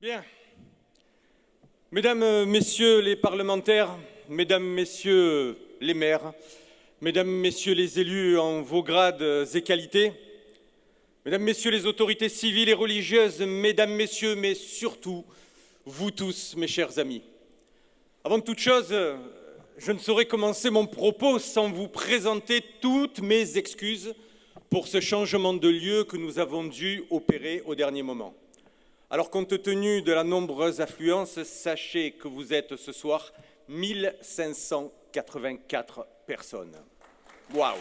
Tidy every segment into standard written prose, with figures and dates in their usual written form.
Bien. Mesdames, Messieurs les parlementaires, Mesdames, Messieurs les maires, Mesdames, Messieurs les élus en vos grades et qualités, Mesdames, Messieurs les autorités civiles et religieuses, Mesdames, Messieurs, mais surtout, vous tous, mes chers amis. Avant toute chose, je ne saurais commencer mon propos sans vous présenter toutes mes excuses pour ce changement de lieu que nous avons dû opérer au dernier moment. Alors, compte tenu de la nombreuse affluence, sachez que vous êtes ce soir 1584 personnes. Waouh!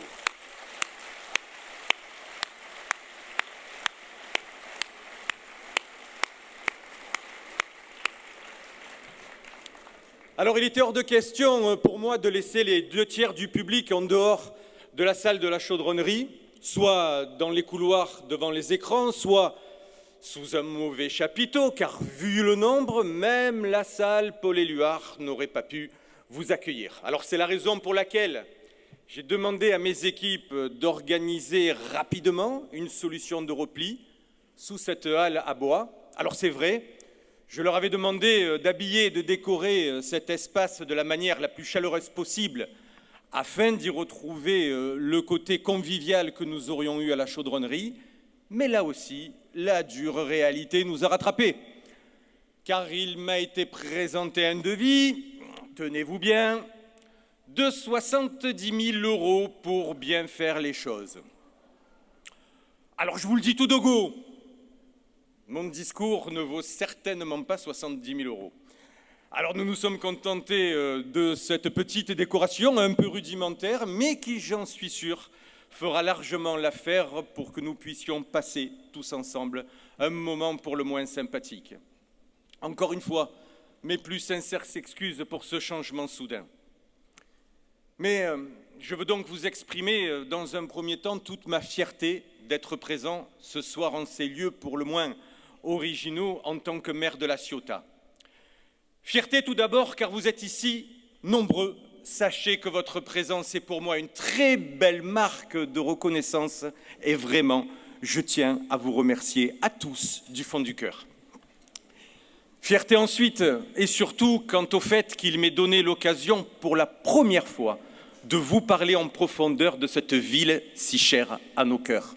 Alors, il était hors de question pour moi de laisser les 2/3 du public en dehors de la salle de la chaudronnerie, soit dans les couloirs devant les écrans, soit sous un mauvais chapiteau, car vu le nombre, même la salle Paul Éluard n'aurait pas pu vous accueillir. Alors c'est la raison pour laquelle j'ai demandé à mes équipes d'organiser rapidement une solution de repli sous cette halle à bois. Alors c'est vrai, je leur avais demandé d'habiller et de décorer cet espace de la manière la plus chaleureuse possible afin d'y retrouver le côté convivial que nous aurions eu à la chaudronnerie. Mais là aussi, la dure réalité nous a rattrapés. Car il m'a été présenté un devis, tenez-vous bien, de 70 000 € pour bien faire les choses. Alors je vous le dis tout de go, mon discours ne vaut certainement pas 70 000 €. Alors nous nous sommes contentés de cette petite décoration un peu rudimentaire, mais qui, j'en suis sûr, fera largement l'affaire pour que nous puissions passer tous ensemble un moment pour le moins sympathique. Encore une fois, mes plus sincères excuses pour ce changement soudain. Mais je veux donc vous exprimer dans un premier temps toute ma fierté d'être présent ce soir en ces lieux pour le moins originaux en tant que maire de La Ciotat. Fierté tout d'abord car vous êtes ici nombreux. Sachez que votre présence est pour moi une très belle marque de reconnaissance et vraiment, je tiens à vous remercier à tous du fond du cœur. Fierté ensuite et surtout quant au fait qu'il m'ait donné l'occasion pour la première fois de vous parler en profondeur de cette ville si chère à nos cœurs.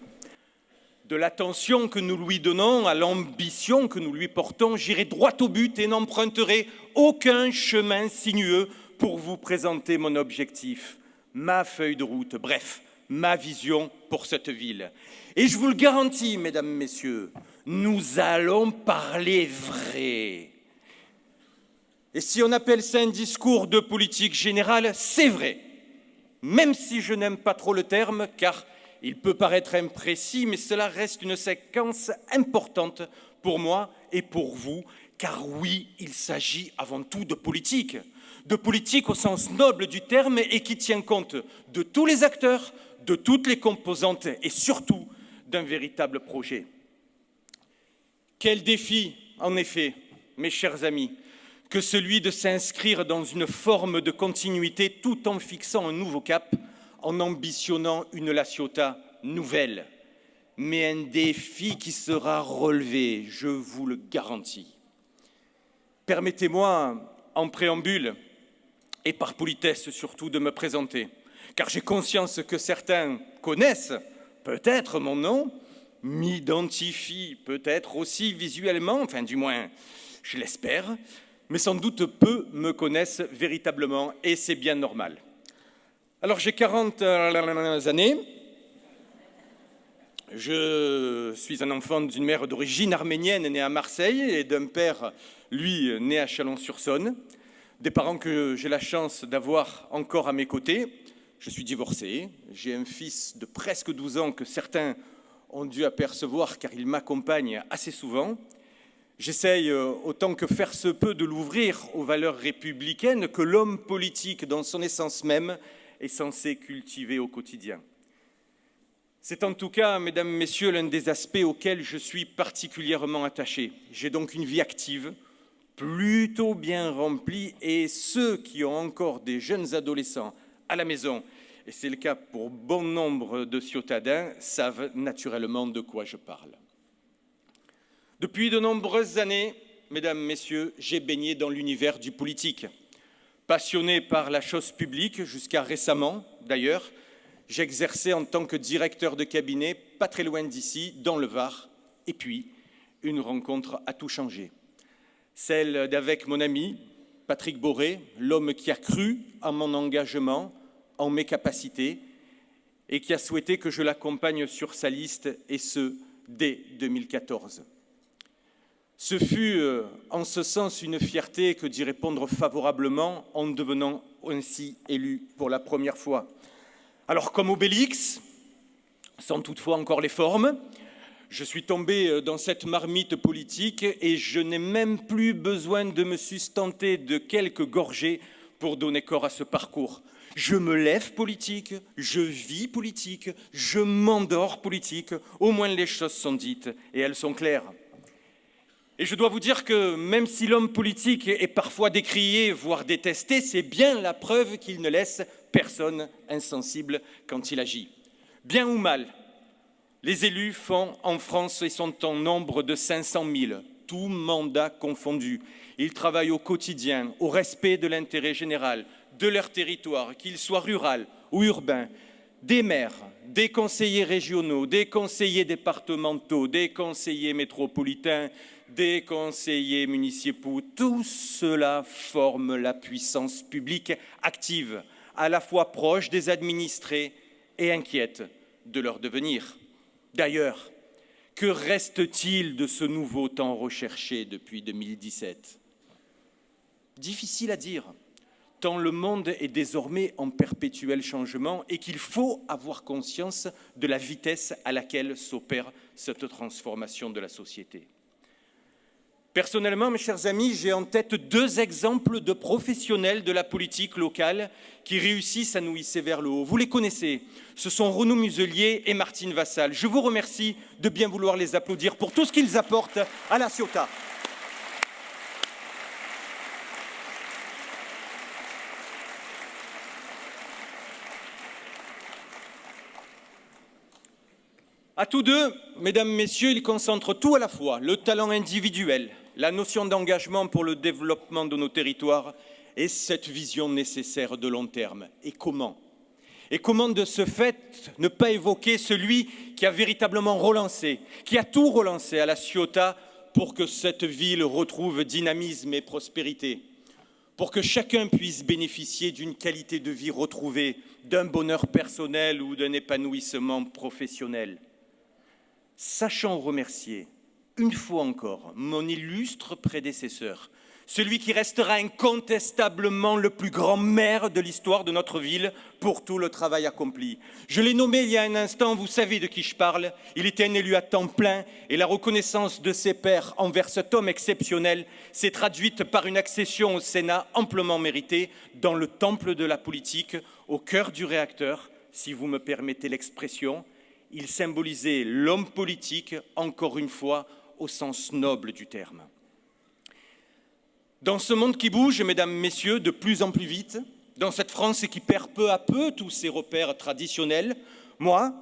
De l'attention que nous lui donnons à l'ambition que nous lui portons, j'irai droit au but et n'emprunterai aucun chemin sinueux pour vous présenter mon objectif, ma feuille de route, bref, ma vision pour cette ville. Et je vous le garantis, mesdames, messieurs, nous allons parler vrai. Et si on appelle ça un discours de politique générale, c'est vrai. Même si je n'aime pas trop le terme, car il peut paraître imprécis, mais cela reste une séquence importante pour moi et pour vous, car oui, il s'agit avant tout de politique au sens noble du terme et qui tient compte de tous les acteurs, de toutes les composantes et surtout d'un véritable projet. Quel défi, en effet, mes chers amis, que celui de s'inscrire dans une forme de continuité tout en fixant un nouveau cap, en ambitionnant une La Ciotat nouvelle, mais un défi qui sera relevé, je vous le garantis. Permettez-moi, en préambule, et par politesse surtout, de me présenter, car j'ai conscience que certains connaissent peut-être mon nom, m'identifient peut-être aussi visuellement, enfin du moins je l'espère, mais sans doute peu me connaissent véritablement, et c'est bien normal. Alors j'ai 40 années, je suis un enfant d'une mère d'origine arménienne née à Marseille et d'un père, lui, né à Chalon-sur-Saône. Des parents que j'ai la chance d'avoir encore à mes côtés. Je suis divorcé, j'ai un fils de presque 12 ans que certains ont dû apercevoir car il m'accompagne assez souvent. J'essaye autant que faire se peut de l'ouvrir aux valeurs républicaines que l'homme politique dans son essence même est censé cultiver au quotidien. C'est en tout cas, mesdames, messieurs, l'un des aspects auxquels je suis particulièrement attaché. J'ai donc une vie active, plutôt bien remplis, et ceux qui ont encore des jeunes adolescents à la maison, et c'est le cas pour bon nombre de Ciotadins, savent naturellement de quoi je parle. Depuis de nombreuses années, mesdames, messieurs, j'ai baigné dans l'univers du politique. Passionné par la chose publique, jusqu'à récemment d'ailleurs, j'exerçais en tant que directeur de cabinet, pas très loin d'ici, dans le Var. Et puis, une rencontre a tout changé. Celle d'avec mon ami, Patrick Boré, l'homme qui a cru en mon engagement, en mes capacités, et qui a souhaité que je l'accompagne sur sa liste, et ce, dès 2014. Ce fut en ce sens une fierté que d'y répondre favorablement en devenant ainsi élu pour la première fois. Alors comme Obélix, sans toutefois encore les formes, je suis tombé dans cette marmite politique et je n'ai même plus besoin de me sustenter de quelques gorgées pour donner corps à ce parcours. Je me lève politique, je vis politique, je m'endors politique, au moins les choses sont dites et elles sont claires. Et je dois vous dire que même si l'homme politique est parfois décrié, voire détesté, c'est bien la preuve qu'il ne laisse personne insensible quand il agit. Bien ou mal, les élus font en France et sont en nombre de 500 000, tous mandats confondus. Ils travaillent au quotidien, au respect de l'intérêt général, de leur territoire, qu'il soit rural ou urbain, des maires, des conseillers régionaux, des conseillers départementaux, des conseillers métropolitains, des conseillers municipaux, tout cela forme la puissance publique active, à la fois proche des administrés et inquiète de leur devenir. D'ailleurs, que reste-t-il de ce nouveau temps recherché depuis 2017 ? Difficile à dire, tant le monde est désormais en perpétuel changement et qu'il faut avoir conscience de la vitesse à laquelle s'opère cette transformation de la société. Personnellement, mes chers amis, j'ai en tête 2 exemples de professionnels de la politique locale qui réussissent à nous hisser vers le haut. Vous les connaissez, ce sont Renaud Muselier et Martine Vassal. Je vous remercie de bien vouloir les applaudir pour tout ce qu'ils apportent à la Ciotat. À tous deux, mesdames, messieurs, ils concentrent tout à la fois, le talent individuel, la notion d'engagement pour le développement de nos territoires et cette vision nécessaire de long terme. Et comment de ce fait ne pas évoquer celui qui a véritablement relancé, qui a tout relancé à la Ciotat pour que cette ville retrouve dynamisme et prospérité, pour que chacun puisse bénéficier d'une qualité de vie retrouvée, d'un bonheur personnel ou d'un épanouissement professionnel. Sachant remercier, une fois encore, mon illustre prédécesseur, celui qui restera incontestablement le plus grand maire de l'histoire de notre ville pour tout le travail accompli. Je l'ai nommé il y a un instant, vous savez de qui je parle, il était un élu à temps plein et la reconnaissance de ses pairs envers cet homme exceptionnel s'est traduite par une accession au Sénat amplement méritée dans le temple de la politique, au cœur du réacteur, si vous me permettez l'expression. Il symbolisait l'homme politique, encore une fois, au sens noble du terme. Dans ce monde qui bouge, mesdames, messieurs, de plus en plus vite, dans cette France qui perd peu à peu tous ses repères traditionnels, moi,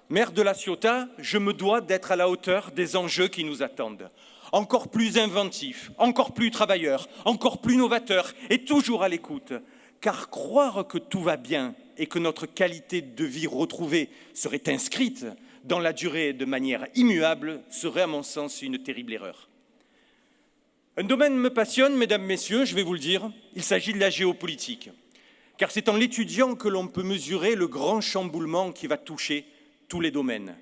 maire de la Ciotat, je me dois d'être à la hauteur des enjeux qui nous attendent. Encore plus inventif, encore plus travailleur, encore plus novateur et toujours à l'écoute. Car croire que tout va bien et que notre qualité de vie retrouvée serait inscrite dans la durée de manière immuable serait à mon sens une terrible erreur. Un domaine me passionne, mesdames, messieurs, je vais vous le dire, il s'agit de la géopolitique. Car c'est en l'étudiant que l'on peut mesurer le grand chamboulement qui va toucher tous les domaines.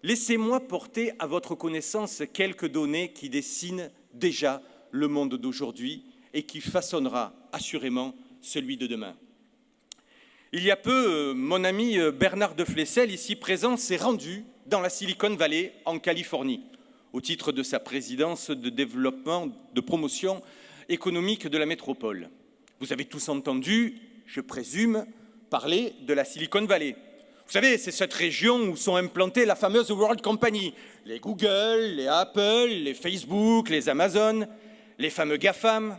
Laissez-moi porter à votre connaissance quelques données qui dessinent déjà le monde d'aujourd'hui et qui façonnera assurément celui de demain. Il y a peu, mon ami Bernard de Flessel, ici présent, s'est rendu dans la Silicon Valley, en Californie, au titre de sa présidence de développement, de promotion économique de la métropole. Vous avez tous entendu, je présume, parler de la Silicon Valley. Vous savez, c'est cette région où sont implantées la fameuse World Company, les Google, les Apple, les Facebook, les Amazon, les fameux GAFAM.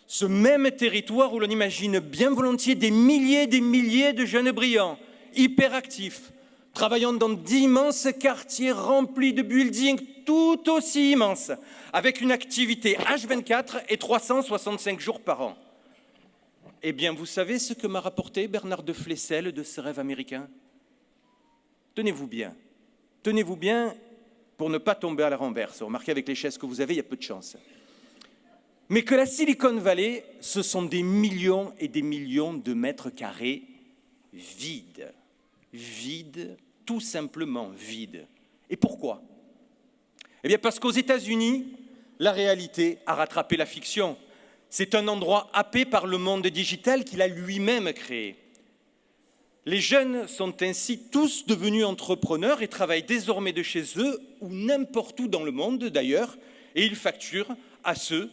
Ce même territoire où l'on imagine bien volontiers des milliers de jeunes brillants, hyperactifs, travaillant dans d'immenses quartiers remplis de buildings tout aussi immenses, avec une activité H24 et 365 jours par an. Eh bien, vous savez ce que m'a rapporté Bernard de Flessel de ce rêve américain? Tenez-vous bien pour ne pas tomber à la renverse. Remarquez, avec les chaises que vous avez, il y a peu de chance. Mais que la Silicon Valley, ce sont des millions et des millions de mètres carrés vides. Vides, tout simplement vides. Et pourquoi? Eh bien, parce qu'aux États-Unis, la réalité a rattrapé la fiction. C'est un endroit happé par le monde digital qu'il a lui-même créé. Les jeunes sont ainsi tous devenus entrepreneurs et travaillent désormais de chez eux ou n'importe où dans le monde d'ailleurs, et ils facturent à ceux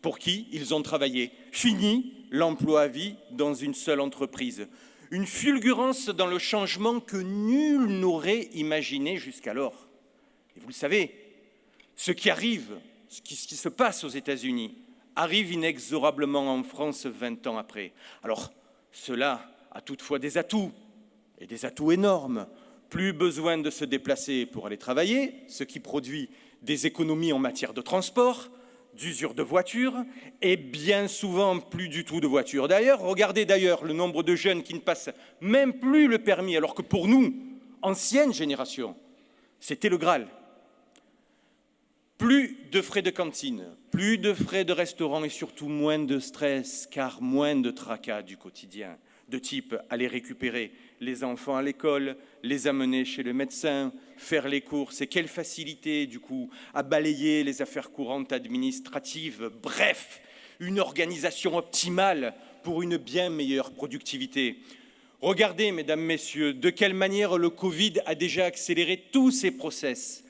pour qui ils ont travaillé. Fini l'emploi à vie dans une seule entreprise. Une fulgurance dans le changement que nul n'aurait imaginé jusqu'alors. Et vous le savez, ce qui arrive, ce qui se passe aux États-Unis, arrive inexorablement en France 20 ans après. Alors, cela a toutefois des atouts, et des atouts énormes. Plus besoin de se déplacer pour aller travailler, ce qui produit des économies en matière de transport, d'usure de voitures, et bien souvent plus du tout de voitures. D'ailleurs, regardez le nombre de jeunes qui ne passent même plus le permis, alors que pour nous, ancienne génération, c'était le Graal. Plus de frais de cantine, plus de frais de restaurant et surtout moins de stress, car moins de tracas du quotidien, de type aller récupérer les enfants à l'école, les amener chez le médecin, faire les courses. Et quelle facilité, du coup, à balayer les affaires courantes administratives. Bref, une organisation optimale pour une bien meilleure productivité. Regardez, mesdames, messieurs, de quelle manière le Covid a déjà accéléré tous ces process.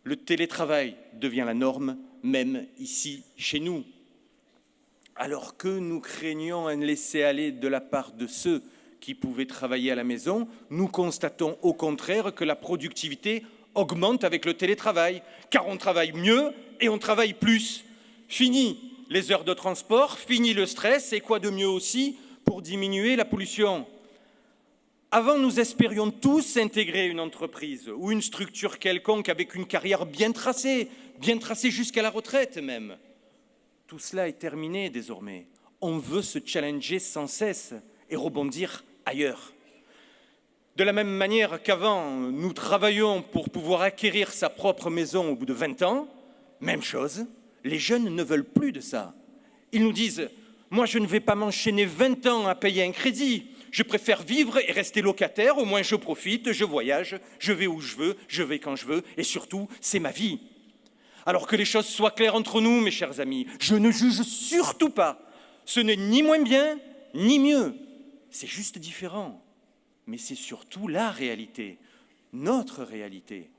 Le télétravail devient la norme, même ici, chez nous. Alors que nous craignions un laisser-aller de la part de ceux qui pouvaient travailler à la maison, nous constatons au contraire que la productivité augmente avec le télétravail, car on travaille mieux et on travaille plus. Fini les heures de transport, fini le stress, et quoi de mieux aussi pour diminuer la pollution. Avant, nous espérions tous intégrer une entreprise ou une structure quelconque avec une carrière bien tracée jusqu'à la retraite même. Tout cela est terminé désormais. On veut se challenger sans cesse et rebondir ailleurs. De la même manière qu'avant, nous travaillions pour pouvoir acquérir sa propre maison au bout de 20 ans, même chose, les jeunes ne veulent plus de ça. Ils nous disent « Moi, je ne vais pas m'enchaîner 20 ans à payer un crédit. Je préfère vivre et rester locataire, au moins je profite, je voyage, je vais où je veux, je vais quand je veux, et surtout, c'est ma vie. » Alors que les choses soient claires entre nous, mes chers amis, je ne juge surtout pas. Ce n'est ni moins bien, ni mieux. C'est juste différent. Mais c'est surtout la réalité, notre réalité.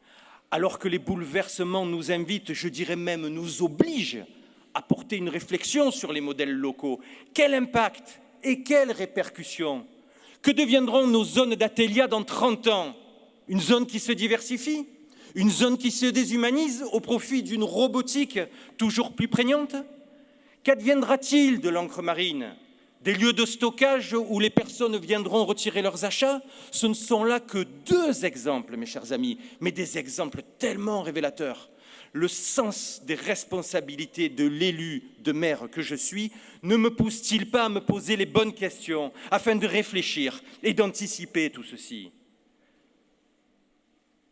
Alors que les bouleversements nous invitent, je dirais même nous obligent à porter une réflexion sur les modèles locaux. Quel impact et quelles répercussions? Que deviendront nos zones d'Atelia dans 30 ans? Une zone qui se diversifie? Une zone qui se déshumanise au profit d'une robotique toujours plus prégnante? Qu'adviendra-t-il de l'encre marine? Des lieux de stockage où les personnes viendront retirer leurs achats? Ce ne sont là que 2 exemples, mes chers amis, mais des exemples tellement révélateurs. Le sens des responsabilités de l'élu de maire que je suis ne me pousse-t-il pas à me poser les bonnes questions afin de réfléchir et d'anticiper tout ceci?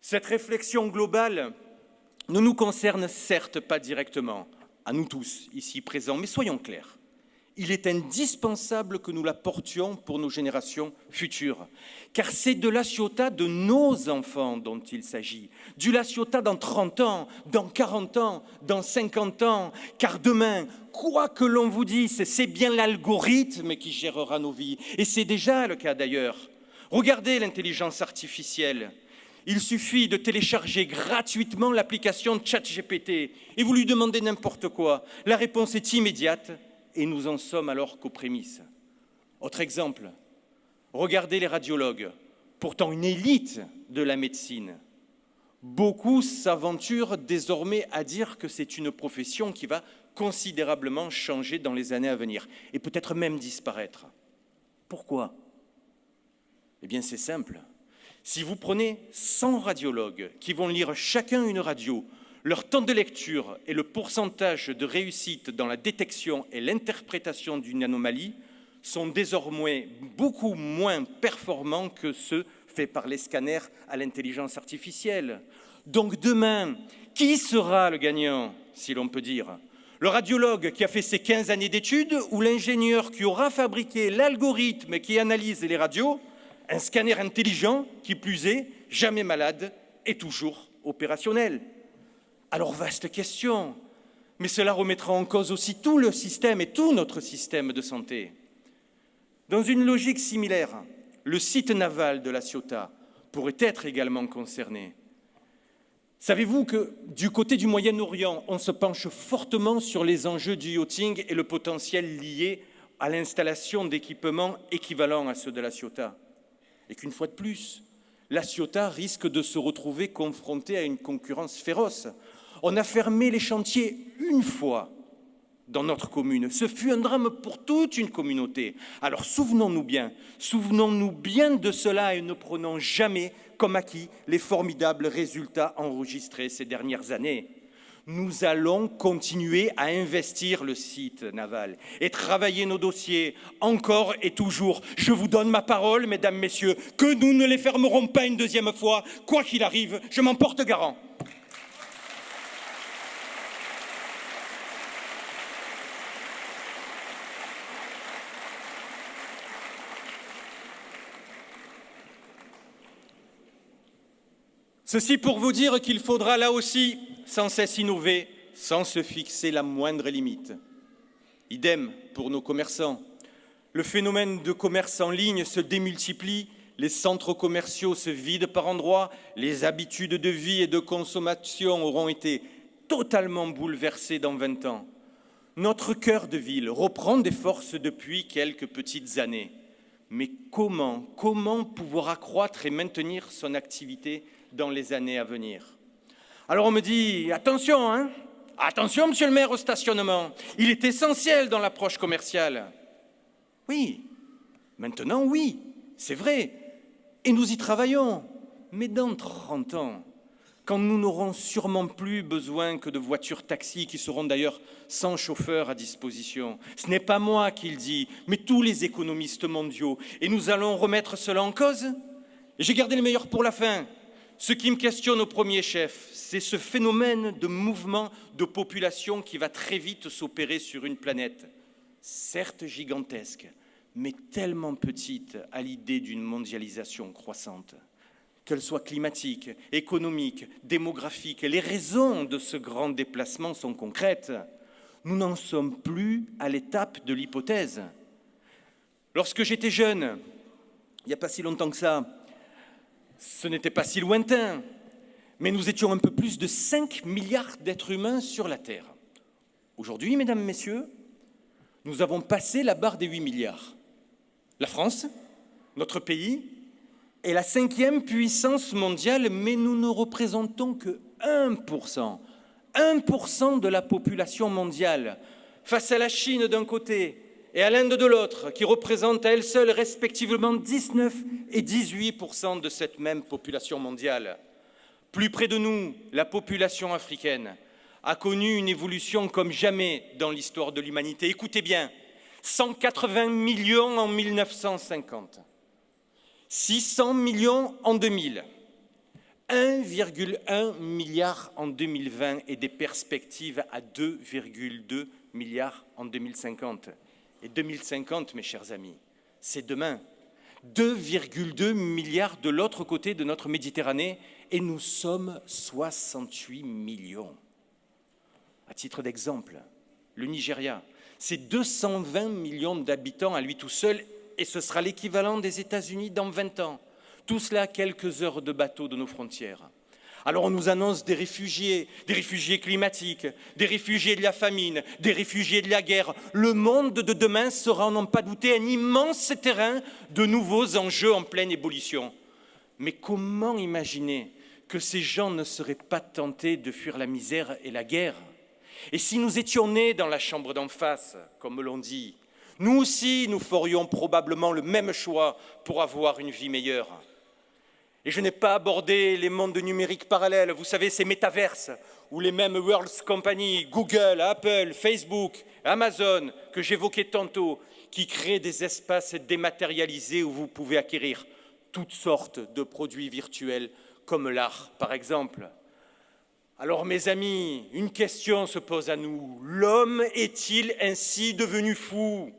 Cette réflexion globale ne nous concerne certes pas directement, à nous tous ici présents, mais soyons clairs. Il est indispensable que nous la portions pour nos générations futures, car c'est de la Ciotat de nos enfants dont il s'agit, du La Ciotat dans 30 ans, dans 40 ans, dans 50 ans, car demain, quoi que l'on vous dise, c'est bien l'algorithme qui gérera nos vies, et c'est déjà le cas d'ailleurs. Regardez l'intelligence artificielle. Il suffit de télécharger gratuitement l'application ChatGPT et vous lui demandez n'importe quoi. La réponse est immédiate et nous en sommes alors qu'aux prémices. Autre exemple, regardez les radiologues, pourtant une élite de la médecine. Beaucoup s'aventurent désormais à dire que c'est une profession qui va considérablement changer dans les années à venir et peut-être même disparaître. Pourquoi? Eh bien, c'est simple. Si vous prenez 100 radiologues qui vont lire chacun une radio, leur temps de lecture et le pourcentage de réussite dans la détection et l'interprétation d'une anomalie sont désormais beaucoup moins performants que ceux faits par les scanners à l'intelligence artificielle. Donc demain, qui sera le gagnant, si l'on peut dire ? Le radiologue qui a fait ses 15 années d'études ou l'ingénieur qui aura fabriqué l'algorithme qui analyse les radios, un scanner intelligent, qui plus est, jamais malade et toujours opérationnel. Alors vaste question, mais cela remettra en cause aussi tout le système et tout notre système de santé. Dans une logique similaire, le site naval de La Ciotat pourrait être également concerné. Savez-vous que du côté du Moyen-Orient, on se penche fortement sur les enjeux du yachting et le potentiel lié à l'installation d'équipements équivalents à ceux de La Ciotat? Et qu'une fois de plus, La Ciotat risque de se retrouver confrontée à une concurrence féroce. On a fermé les chantiers une fois dans notre commune. Ce fut un drame pour toute une communauté. Alors souvenons-nous bien de cela et ne prenons jamais comme acquis les formidables résultats enregistrés ces dernières années. Nous allons continuer à investir le site naval et travailler nos dossiers encore et toujours. Je vous donne ma parole, mesdames, messieurs, que nous ne les fermerons pas une deuxième fois. Quoi qu'il arrive, je m'en porte garant. Ceci pour vous dire qu'il faudra là aussi sans cesse innover, sans se fixer la moindre limite. Idem pour nos commerçants. Le phénomène de commerce en ligne se démultiplie, les centres commerciaux se vident par endroits, les habitudes de vie et de consommation auront été totalement bouleversées dans 20 ans. Notre cœur de ville reprend des forces depuis quelques petites années. Mais comment pouvoir accroître et maintenir son activité dans les années à venir? Alors on me dit, attention, attention monsieur le maire au stationnement, il est essentiel dans l'approche commerciale. Oui, maintenant oui, c'est vrai, et nous y travaillons, mais dans 30 ans, quand nous n'aurons sûrement plus besoin que de voitures taxis qui seront d'ailleurs sans chauffeur à disposition. Ce n'est pas moi qui le dis, mais tous les économistes mondiaux, et nous allons remettre cela en cause. Et j'ai gardé le meilleur pour la fin. Ce qui me questionne au premier chef, c'est ce phénomène de mouvement de population qui va très vite s'opérer sur une planète, certes gigantesque, mais tellement petite à l'idée d'une mondialisation croissante. Qu'elle soit climatique, économique, démographique, les raisons de ce grand déplacement sont concrètes. Nous n'en sommes plus à l'étape de l'hypothèse. Lorsque j'étais jeune, il n'y a pas si longtemps que ça, ce n'était pas si lointain, mais nous étions un peu plus de 5 milliards d'êtres humains sur la Terre. Aujourd'hui, mesdames, messieurs, nous avons passé la barre des 8 milliards. La France, notre pays, est la 5e puissance mondiale, mais nous ne représentons que 1%. 1% de la population mondiale, face à la Chine d'un côté et à l'Inde de l'autre, qui représentent à elles seules respectivement 19 et 18% de cette même population mondiale. Plus près de nous, la population africaine a connu une évolution comme jamais dans l'histoire de l'humanité. Écoutez bien, 180 millions en 1950, 600 millions en 2000, 1,1 milliard en 2020 et des perspectives à 2,2 milliards en 2050. Et 2050, mes chers amis, c'est demain. 2,2 milliards de l'autre côté de notre Méditerranée et nous sommes 68 millions. À titre d'exemple, le Nigeria, c'est 220 millions d'habitants à lui tout seul et ce sera l'équivalent des États-Unis dans 20 ans. Tout cela à quelques heures de bateau de nos frontières. Alors on nous annonce des réfugiés climatiques, des réfugiés de la famine, des réfugiés de la guerre. Le monde de demain sera, n'en pas douter, un immense terrain de nouveaux enjeux en pleine ébullition. Mais comment imaginer que ces gens ne seraient pas tentés de fuir la misère et la guerre? Et si nous étions nés dans la chambre d'en face, comme l'on dit, nous aussi, nous ferions probablement le même choix pour avoir une vie meilleure. Et je n'ai pas abordé les mondes numériques parallèles, vous savez, ces métaverses, où les mêmes World Company, Google, Apple, Facebook, Amazon, que j'évoquais tantôt, qui créent des espaces dématérialisés où vous pouvez acquérir toutes sortes de produits virtuels, comme l'art, par exemple. Alors, mes amis, une question se pose à nous. L'homme est-il ainsi devenu fou?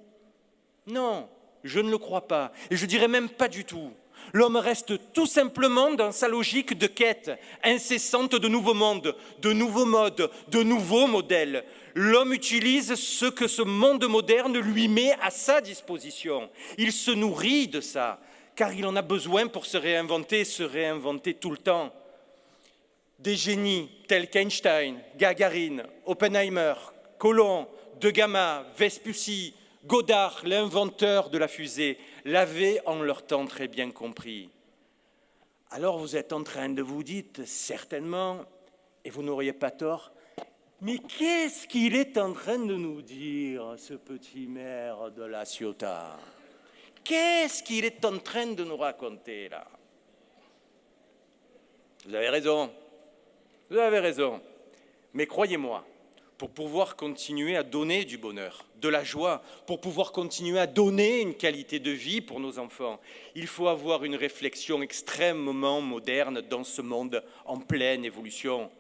Non, je ne le crois pas, et je dirais même pas du tout. L'homme reste tout simplement dans sa logique de quête incessante de nouveaux mondes, de nouveaux modes, de nouveaux modèles. L'homme utilise ce que ce monde moderne lui met à sa disposition. Il se nourrit de ça, car il en a besoin pour se réinventer tout le temps. Des génies tels qu'Einstein, Gagarine, Oppenheimer, Colomb, De Gama, Vespucci, Goddard, l'inventeur de la fusée, l'avaient en leur temps très bien compris. Alors vous êtes en train de vous dire, certainement, et vous n'auriez pas tort, mais qu'est-ce qu'il est en train de nous dire, ce petit maire de La Ciotat? Qu'est-ce qu'il est en train de nous raconter là? Vous avez raison, mais croyez-moi, pour pouvoir continuer à donner du bonheur, de la joie, pour pouvoir continuer à donner une qualité de vie pour nos enfants, il faut avoir une réflexion extrêmement moderne dans ce monde en pleine évolution.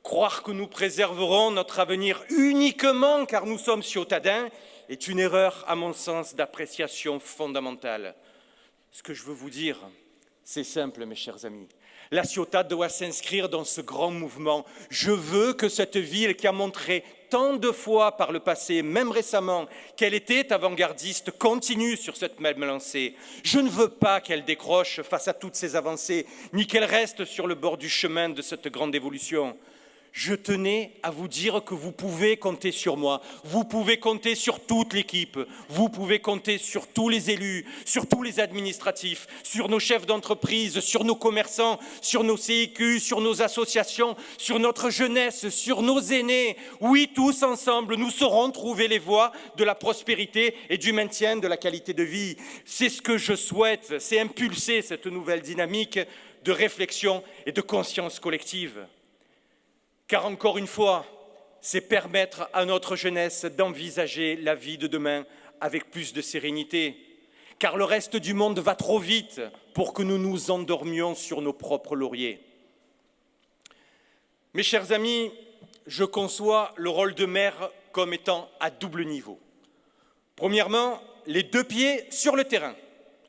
Croire que nous préserverons notre avenir uniquement car nous sommes ciotadins est une erreur, à mon sens, d'appréciation fondamentale. Ce que je veux vous dire, c'est simple, mes chers amis. La Ciotat doit s'inscrire dans ce grand mouvement. Je veux que cette ville qui a montré tant de fois par le passé, même récemment, qu'elle était avant-gardiste, continue sur cette même lancée. Je ne veux pas qu'elle décroche face à toutes ces avancées, ni qu'elle reste sur le bord du chemin de cette grande évolution. Je tenais à vous dire que vous pouvez compter sur moi, vous pouvez compter sur toute l'équipe, vous pouvez compter sur tous les élus, sur tous les administratifs, sur nos chefs d'entreprise, sur nos commerçants, sur nos CIQ, sur nos associations, sur notre jeunesse, sur nos aînés. Oui, tous ensemble, nous saurons trouver les voies de la prospérité et du maintien de la qualité de vie. C'est ce que je souhaite, c'est impulser cette nouvelle dynamique de réflexion et de conscience collective. Car encore une fois, c'est permettre à notre jeunesse d'envisager la vie de demain avec plus de sérénité. Car le reste du monde va trop vite pour que nous nous endormions sur nos propres lauriers. Mes chers amis, je conçois le rôle de maire comme étant à double niveau. Premièrement, les deux pieds sur le terrain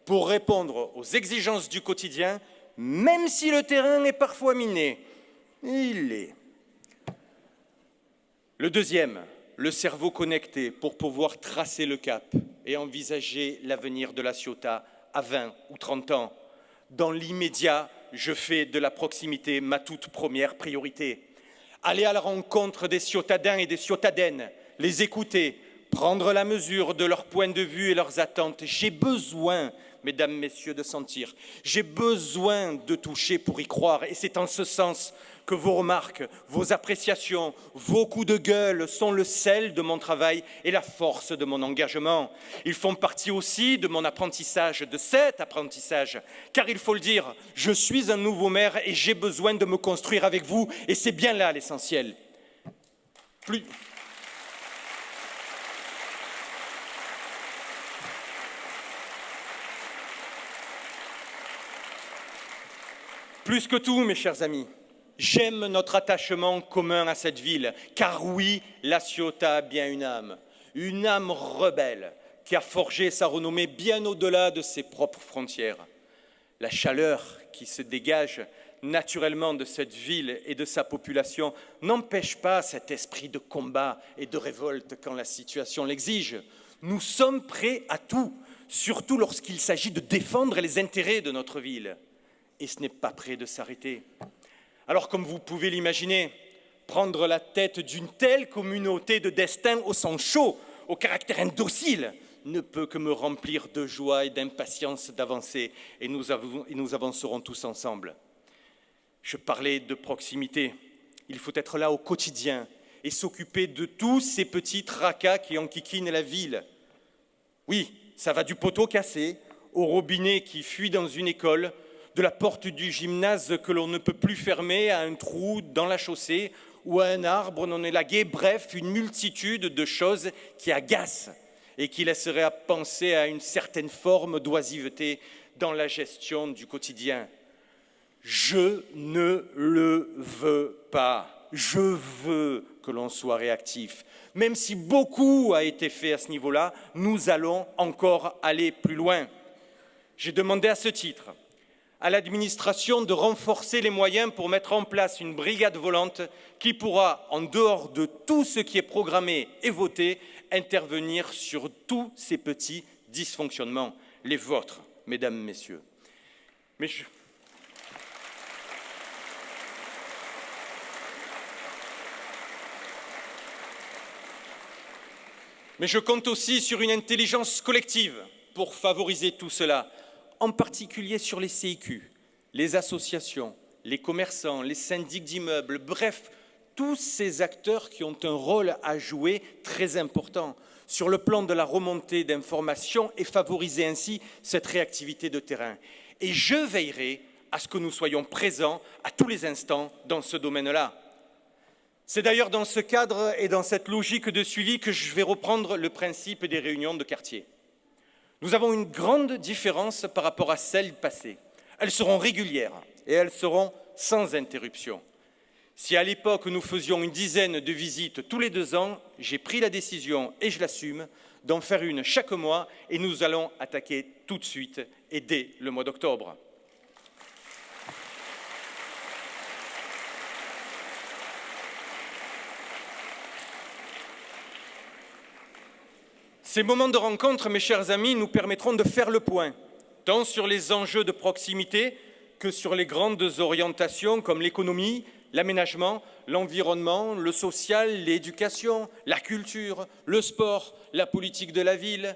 pour répondre aux exigences du quotidien, même si le terrain est parfois miné. Il l'est. Le deuxième, le cerveau connecté pour pouvoir tracer le cap et envisager l'avenir de La Ciotat à 20 ou 30 ans. Dans l'immédiat, je fais de la proximité ma toute première priorité. Aller à la rencontre des ciotadins et des ciotadaines, les écouter, prendre la mesure de leurs points de vue et leurs attentes. J'ai besoin, mesdames, messieurs, de sentir. J'ai besoin de toucher pour y croire. Et c'est en ce sens que vos remarques, vos appréciations, vos coups de gueule sont le sel de mon travail et la force de mon engagement. Ils font partie aussi de mon apprentissage, de cet apprentissage. Car il faut le dire, je suis un nouveau maire et j'ai besoin de me construire avec vous. Et c'est bien là l'essentiel. Plus que tout, mes chers amis, j'aime notre attachement commun à cette ville, car oui, La Ciotat a bien une âme rebelle qui a forgé sa renommée bien au-delà de ses propres frontières. La chaleur qui se dégage naturellement de cette ville et de sa population n'empêche pas cet esprit de combat et de révolte quand la situation l'exige. Nous sommes prêts à tout, surtout lorsqu'il s'agit de défendre les intérêts de notre ville. Et ce n'est pas près de s'arrêter. Alors, comme vous pouvez l'imaginer, prendre la tête d'une telle communauté de destin au sang chaud, au caractère indocile, ne peut que me remplir de joie et d'impatience d'avancer, et nous avancerons tous ensemble. Je parlais de proximité. Il faut être là au quotidien et s'occuper de tous ces petits tracas qui enquiquinent la ville. Oui, ça va du poteau cassé au robinet qui fuit dans une école, de la porte du gymnase que l'on ne peut plus fermer à un trou dans la chaussée ou à un arbre non élagué, bref, une multitude de choses qui agacent et qui laisseraient à penser à une certaine forme d'oisiveté dans la gestion du quotidien. Je ne le veux pas. Je veux que l'on soit réactif. Même si beaucoup a été fait à ce niveau-là, nous allons encore aller plus loin. J'ai demandé à ce titre à l'administration de renforcer les moyens pour mettre en place une brigade volante qui pourra, en dehors de tout ce qui est programmé et voté, intervenir sur tous ces petits dysfonctionnements, les vôtres, mesdames, messieurs. Mais je compte aussi sur une intelligence collective pour favoriser tout cela, en particulier sur les CIQ, les associations, les commerçants, les syndics d'immeubles, bref, tous ces acteurs qui ont un rôle à jouer très important sur le plan de la remontée d'informations et favoriser ainsi cette réactivité de terrain. Et je veillerai à ce que nous soyons présents à tous les instants dans ce domaine-là. C'est d'ailleurs dans ce cadre et dans cette logique de suivi que je vais reprendre le principe des réunions de quartier. Nous avons une grande différence par rapport à celles passées. Elles seront régulières et elles seront sans interruption. Si à l'époque nous faisions une dizaine de visites tous les 2 ans, j'ai pris la décision, et je l'assume, d'en faire une chaque mois et nous allons attaquer tout de suite et dès le mois d'octobre. Ces moments de rencontre, mes chers amis, nous permettront de faire le point, tant sur les enjeux de proximité que sur les grandes orientations comme l'économie, l'aménagement, l'environnement, le social, l'éducation, la culture, le sport, la politique de la ville.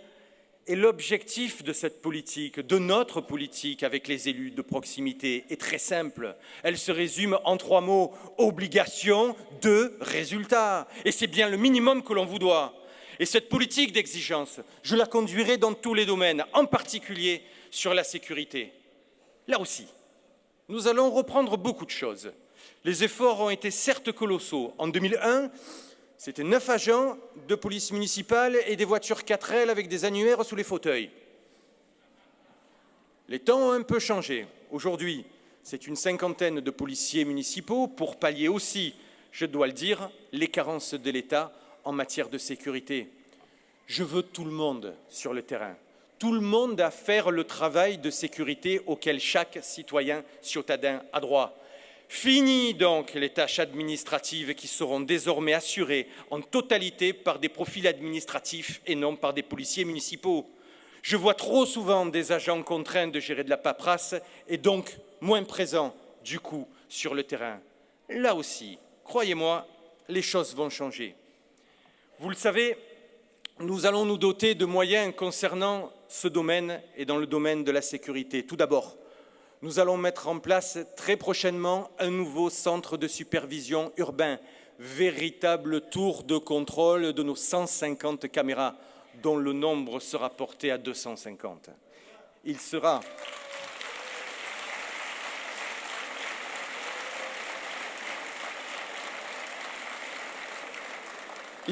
Et l'objectif de cette politique, de notre politique avec les élus de proximité, est très simple. Elle se résume en 3 mots, obligation de résultat. Et c'est bien le minimum que l'on vous doit. Et cette politique d'exigence, je la conduirai dans tous les domaines, en particulier sur la sécurité. Là aussi, nous allons reprendre beaucoup de choses. Les efforts ont été certes colossaux. En 2001, c'était 9 agents de police municipale et des voitures 4L avec des annuaires sous les fauteuils. Les temps ont un peu changé. Aujourd'hui, c'est une 50aine de policiers municipaux pour pallier aussi, je dois le dire, les carences de l'État en matière de sécurité. Je veux tout le monde sur le terrain, tout le monde à faire le travail de sécurité auquel chaque citoyen ciotadin a droit. Fini donc les tâches administratives qui seront désormais assurées en totalité par des profils administratifs et non par des policiers municipaux. Je vois trop souvent des agents contraints de gérer de la paperasse et donc moins présents, du coup, sur le terrain. Là aussi, croyez-moi, les choses vont changer. Vous le savez, nous allons nous doter de moyens concernant ce domaine et dans le domaine de la sécurité. Tout d'abord, nous allons mettre en place très prochainement un nouveau centre de supervision urbain, véritable tour de contrôle de nos 150 caméras, dont le nombre sera porté à 250. Il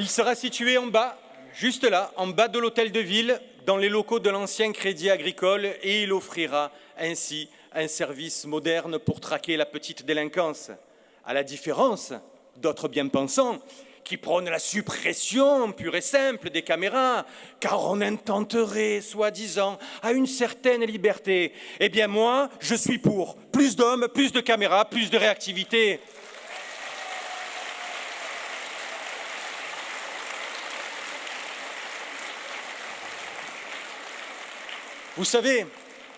sera situé en bas, juste là, en bas de l'hôtel de ville, dans les locaux de l'ancien Crédit Agricole, et il offrira ainsi un service moderne pour traquer la petite délinquance, à la différence d'autres bien-pensants qui prônent la suppression pure et simple des caméras, car on intenterait, soi-disant, à une certaine liberté. Eh bien moi, je suis pour plus d'hommes, plus de caméras, plus de réactivité. Vous savez,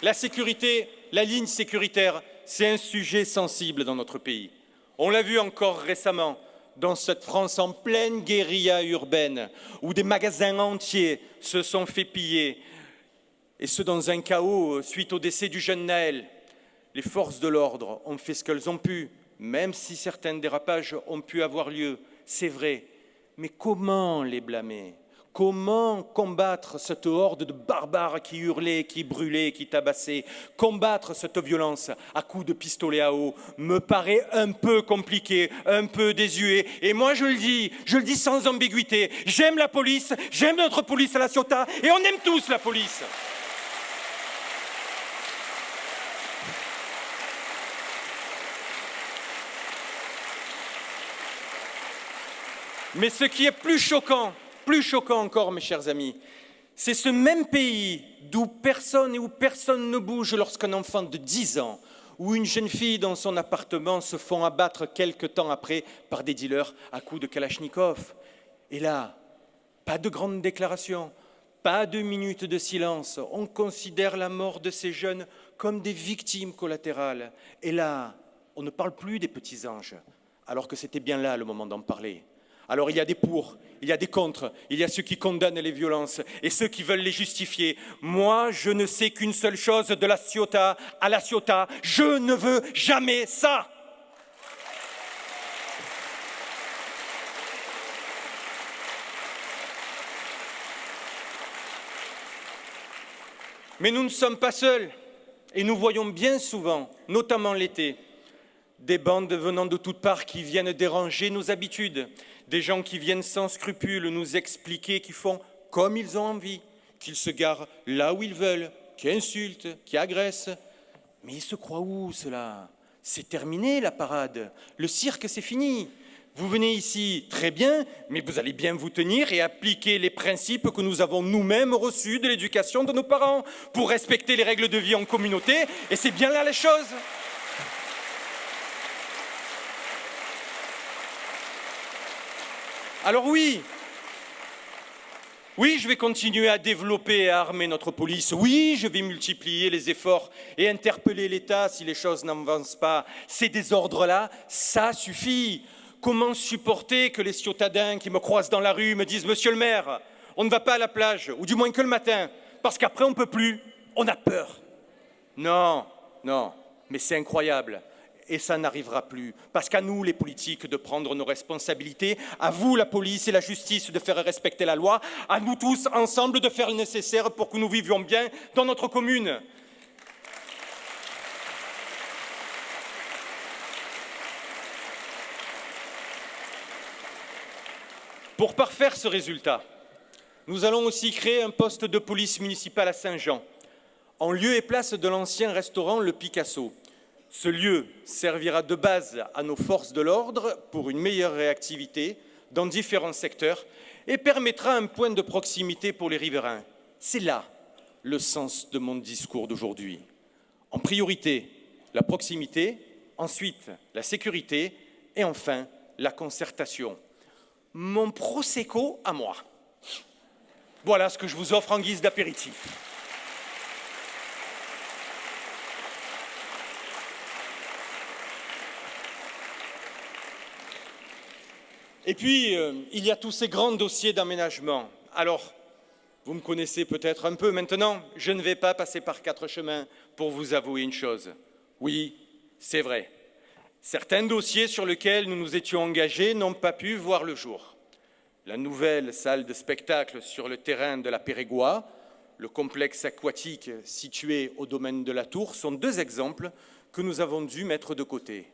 la sécurité, la ligne sécuritaire, c'est un sujet sensible dans notre pays. On l'a vu encore récemment dans cette France en pleine guérilla urbaine, où des magasins entiers se sont fait piller, et ce dans un chaos suite au décès du jeune Naël. Les forces de l'ordre ont fait ce qu'elles ont pu, même si certains dérapages ont pu avoir lieu, c'est vrai. Mais comment les blâmer ? Comment combattre cette horde de barbares qui hurlaient, qui brûlaient, qui tabassaient? Combattre cette violence à coups de pistolet à eau me paraît un peu compliqué, un peu désuet. Et moi je le dis sans ambiguïté. J'aime la police, j'aime notre police à La Ciotat et on aime tous la police. Mais ce qui est plus choquant encore, mes chers amis, c'est ce même pays d'où personne ne bouge lorsqu'un enfant de 10 ans ou une jeune fille dans son appartement se font abattre quelque temps après par des dealers à coups de Kalachnikov. Et là, pas de grandes déclarations, pas de minutes de silence. On considère la mort de ces jeunes comme des victimes collatérales. Et là, on ne parle plus des petits anges, alors que c'était bien là le moment d'en parler. Alors il y a des pour, il y a des contre, il y a ceux qui condamnent les violences et ceux qui veulent les justifier. Moi, je ne sais qu'une seule chose de La Ciotat à La Ciotat, je ne veux jamais ça. Mais nous ne sommes pas seuls et nous voyons bien souvent, notamment l'été, des bandes venant de toutes parts qui viennent déranger nos habitudes, des gens qui viennent sans scrupules nous expliquer qu'ils font comme ils ont envie, qu'ils se garent là où ils veulent, qui insultent, qui agressent. Mais ils se croient où, cela? C'est terminé la parade, le cirque c'est fini. Vous venez ici, très bien, mais vous allez bien vous tenir et appliquer les principes que nous avons nous-mêmes reçus de l'éducation de nos parents pour respecter les règles de vie en communauté, et c'est bien là les choses. Alors oui, je vais continuer à développer et à armer notre police. Oui, je vais multiplier les efforts et interpeller l'État si les choses n'avancent pas. Ces désordres-là, ça suffit. Comment supporter que les ciotadins qui me croisent dans la rue me disent « Monsieur le maire, on ne va pas à la plage, ou du moins que le matin, parce qu'après on ne peut plus, on a peur ». Non, mais c'est incroyable. Et ça n'arrivera plus, parce qu'à nous, les politiques, de prendre nos responsabilités, à vous, la police et la justice, de faire respecter la loi, à nous tous, ensemble, de faire le nécessaire pour que nous vivions bien dans notre commune. Pour parfaire ce résultat, nous allons aussi créer un poste de police municipale à Saint-Jean, en lieu et place de l'ancien restaurant Le Picasso. Ce lieu servira de base à nos forces de l'ordre pour une meilleure réactivité dans différents secteurs et permettra un point de proximité pour les riverains. C'est là le sens de mon discours d'aujourd'hui. En priorité, la proximité, ensuite la sécurité et enfin la concertation. Mon prosecco à moi. Voilà ce que je vous offre en guise d'apéritif. Et puis, il y a tous ces grands dossiers d'aménagement. Alors, vous me connaissez peut-être un peu maintenant, je ne vais pas passer par 4 chemins pour vous avouer une chose. Oui, c'est vrai. Certains dossiers sur lesquels nous nous étions engagés n'ont pas pu voir le jour. La nouvelle salle de spectacle sur le terrain de la Pérégua, le complexe aquatique situé au domaine de la Tour sont 2 exemples que nous avons dû mettre de côté.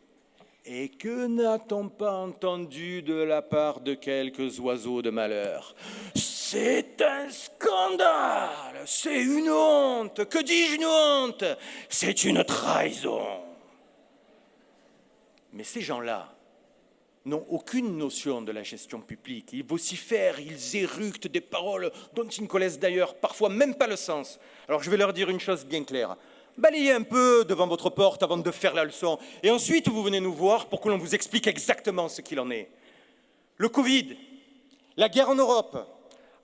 Et que n'a-t-on pas entendu de la part de quelques oiseaux de malheur? C'est un scandale, c'est une honte, que dis-je une honte? C'est une trahison. Mais ces gens-là n'ont aucune notion de la gestion publique. Ils vocifèrent, ils éructent des paroles dont ils ne connaissent d'ailleurs parfois même pas le sens. Alors je vais leur dire une chose bien claire. Balayez un peu devant votre porte avant de faire la leçon. Et ensuite, vous venez nous voir pour que l'on vous explique exactement ce qu'il en est. Le Covid, la guerre en Europe,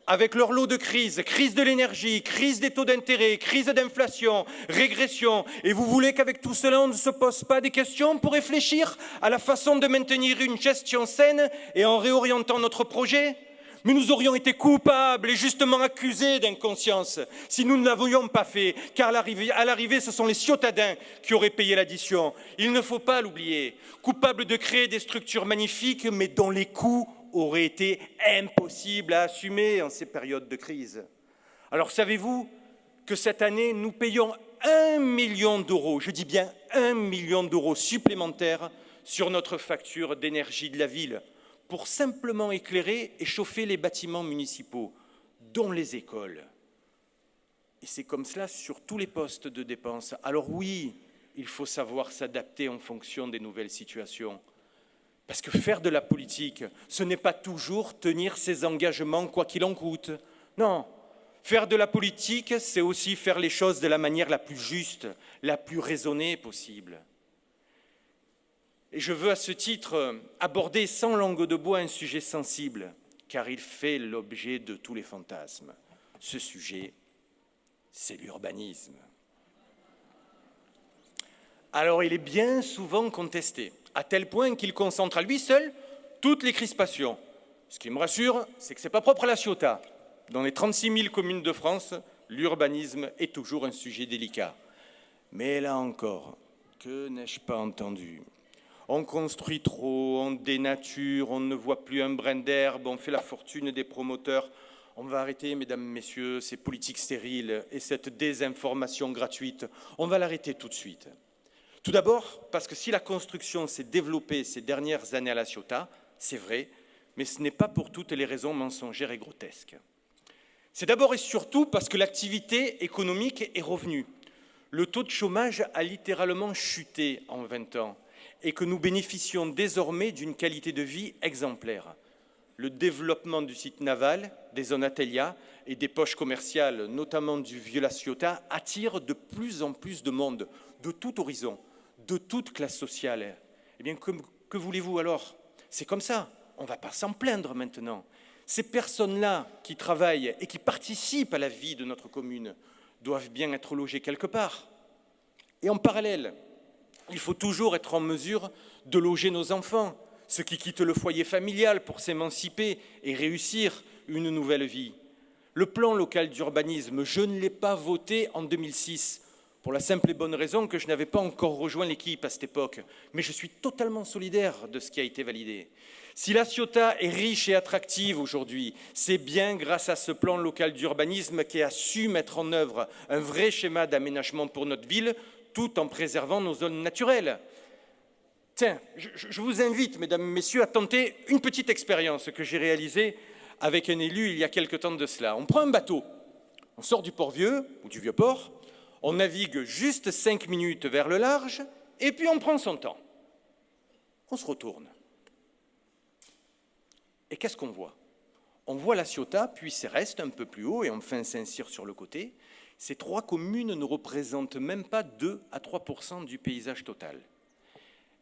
avec leur lot de crises, crise de l'énergie, crise des taux d'intérêt, crise d'inflation, régression. Et vous voulez qu'avec tout cela, on ne se pose pas des questions pour réfléchir à la façon de maintenir une gestion saine et en réorientant notre projet ? Mais nous aurions été coupables et justement accusés d'inconscience si nous ne l'avions pas fait, car à l'arrivée, ce sont les ciotadins qui auraient payé l'addition. Il ne faut pas l'oublier. Coupables de créer des structures magnifiques, mais dont les coûts aurait été impossible à assumer en ces périodes de crise. Alors savez-vous que cette année, nous payons 1 million d'euros, je dis bien 1 million d'euros supplémentaires sur notre facture d'énergie de la ville pour simplement éclairer et chauffer les bâtiments municipaux, dont les écoles. Et c'est comme cela sur tous les postes de dépenses. Alors oui, il faut savoir s'adapter en fonction des nouvelles situations. Parce que faire de la politique, ce n'est pas toujours tenir ses engagements quoi qu'il en coûte. Non, faire de la politique, c'est aussi faire les choses de la manière la plus juste, la plus raisonnée possible. Et je veux à ce titre aborder sans langue de bois un sujet sensible, car il fait l'objet de tous les fantasmes. Ce sujet, c'est l'urbanisme. Alors il est bien souvent contesté, à tel point qu'il concentre à lui seul toutes les crispations. Ce qui me rassure, c'est que ce n'est pas propre à la Ciotat. Dans les 36 000 communes de France, l'urbanisme est toujours un sujet délicat. Mais là encore, que n'ai-je pas entendu ? On construit trop, on dénature, on ne voit plus un brin d'herbe, on fait la fortune des promoteurs. On va arrêter, mesdames, messieurs, ces politiques stériles et cette désinformation gratuite. On va l'arrêter tout de suite. Tout d'abord, parce que si la construction s'est développée ces dernières années à la Ciotat, c'est vrai, mais ce n'est pas pour toutes les raisons mensongères et grotesques. C'est d'abord et surtout parce que l'activité économique est revenue. Le taux de chômage a littéralement chuté en 20 ans et que nous bénéficions désormais d'une qualité de vie exemplaire. Le développement du site naval, des zones Atelia et des poches commerciales, notamment du Vieux-La Ciotat, attire de plus en plus de monde, de tout horizon, de toute classe sociale. Eh bien, que voulez-vous alors? C'est comme ça, on ne va pas s'en plaindre maintenant. Ces personnes-là qui travaillent et qui participent à la vie de notre commune doivent bien être logées quelque part. Et en parallèle, il faut toujours être en mesure de loger nos enfants, ceux qui quittent le foyer familial pour s'émanciper et réussir une nouvelle vie. Le plan local d'urbanisme, je ne l'ai pas voté en 2006, pour la simple et bonne raison que je n'avais pas encore rejoint l'équipe à cette époque. Mais je suis totalement solidaire de ce qui a été validé. Si la Ciotat est riche et attractive aujourd'hui, c'est bien grâce à ce plan local d'urbanisme qui a su mettre en œuvre un vrai schéma d'aménagement pour notre ville, tout en préservant nos zones naturelles. Tiens, je vous invite, mesdames et messieurs, à tenter une petite expérience que j'ai réalisée avec un élu il y a quelque temps de cela. On prend un bateau, on sort du Port-Vieux ou du Vieux-Port, on navigue juste 5 minutes vers le large et puis on prend son temps. On se retourne. Et qu'est-ce qu'on voit? On voit la Ciotat, puis Céreste un peu plus haut et enfin Saint-Cyr sur le côté. Ces 3 communes ne représentent même pas 2 à 3% du paysage total.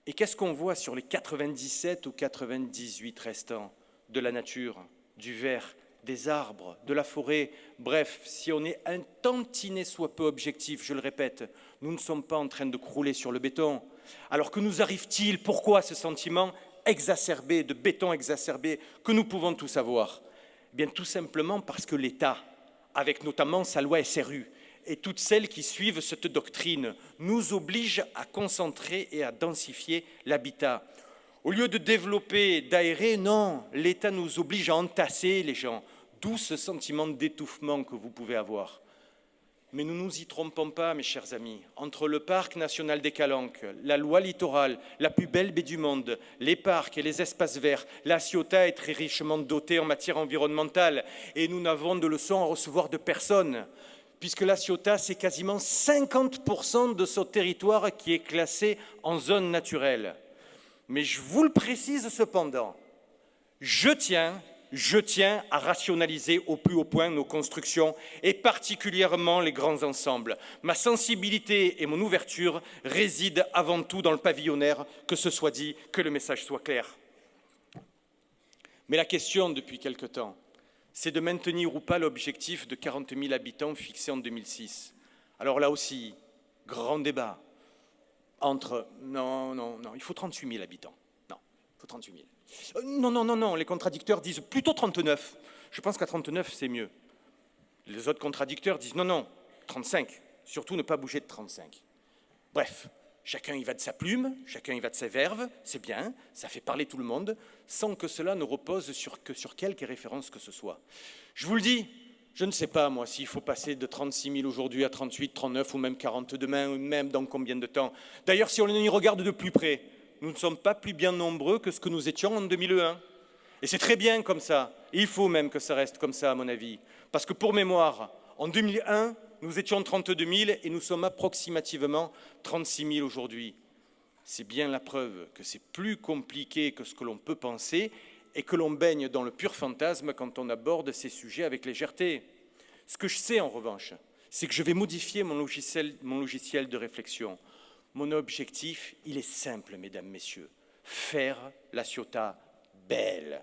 Et qu'est-ce qu'on voit sur les 97 ou 98 restants? De la nature, du vert, des arbres, de la forêt. Bref, si on est un tantinet soit peu objectif, je le répète, nous ne sommes pas en train de crouler sur le béton. Alors que nous arrive-t-il? Pourquoi ce sentiment exacerbé, de béton exacerbé, que nous pouvons tous avoir? Eh bien, tout simplement parce que l'État, avec notamment sa loi SRU, et toutes celles qui suivent cette doctrine, nous obligent à concentrer et à densifier l'habitat. Au lieu de développer, d'aérer, non, l'État nous oblige à entasser les gens, d'où ce sentiment d'étouffement que vous pouvez avoir. Mais nous ne nous y trompons pas, mes chers amis. Entre le parc national des Calanques, la loi littorale, la plus belle baie du monde, les parcs et les espaces verts, la Ciotat est très richement dotée en matière environnementale et nous n'avons de leçons à recevoir de personne, puisque la Ciotat, c'est quasiment 50% de son territoire qui est classé en zone naturelle. Mais je vous le précise cependant, je tiens à rationaliser au plus haut point nos constructions et particulièrement les grands ensembles. Ma sensibilité et mon ouverture résident avant tout dans le pavillonnaire, que ce soit dit, que le message soit clair. Mais la question depuis quelque temps, c'est de maintenir ou pas l'objectif de 40 000 habitants fixé en 2006. Alors là aussi, grand débat entre non, il faut 38 000 habitants. Non, il faut 38 000. Non, les contradicteurs disent plutôt 39. Je pense qu'à 39, c'est mieux. Les autres contradicteurs disent non, 35. Surtout ne pas bouger de 35. Bref, chacun y va de sa plume, chacun y va de sa verve, c'est bien, ça fait parler tout le monde, sans que cela ne repose sur quelque référence que ce soit. Je vous le dis, je ne sais pas, moi, s'il faut passer de 36 000 aujourd'hui à 38, 39 ou même 40 demain, ou même dans combien de temps. D'ailleurs, si on y regarde de plus près, nous ne sommes pas plus bien nombreux que ce que nous étions en 2001. Et c'est très bien comme ça. Et il faut même que ça reste comme ça, à mon avis. Parce que pour mémoire, en 2001, nous étions 32 000 et nous sommes approximativement 36 000 aujourd'hui. C'est bien la preuve que c'est plus compliqué que ce que l'on peut penser et que l'on baigne dans le pur fantasme quand on aborde ces sujets avec légèreté. Ce que je sais en revanche, c'est que je vais modifier mon logiciel de réflexion. Mon objectif, il est simple, mesdames, messieurs, faire la Ciotat belle,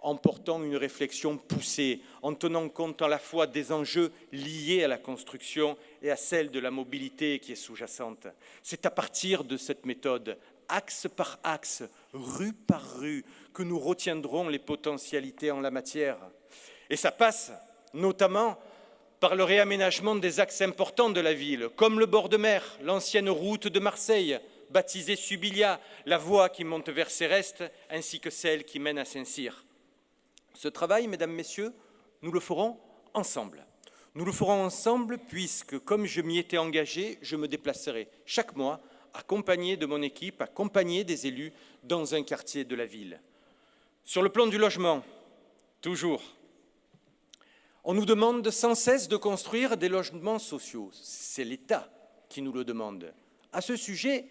en portant une réflexion poussée, en tenant compte à la fois des enjeux liés à la construction et à celle de la mobilité qui est sous-jacente. C'est à partir de cette méthode, axe par axe, rue par rue, que nous retiendrons les potentialités en la matière. Et ça passe notamment par le réaménagement des axes importants de la ville, comme le bord de mer, l'ancienne route de Marseille, baptisée Subilia, la voie qui monte vers Céreste, ainsi que celle qui mène à Saint-Cyr. Ce travail, mesdames, messieurs, nous le ferons ensemble. Nous le ferons ensemble puisque, comme je m'y étais engagé, je me déplacerai chaque mois, accompagné de mon équipe, accompagné des élus, dans un quartier de la ville. Sur le plan du logement, toujours, on nous demande sans cesse de construire des logements sociaux. C'est l'État qui nous le demande. À ce sujet,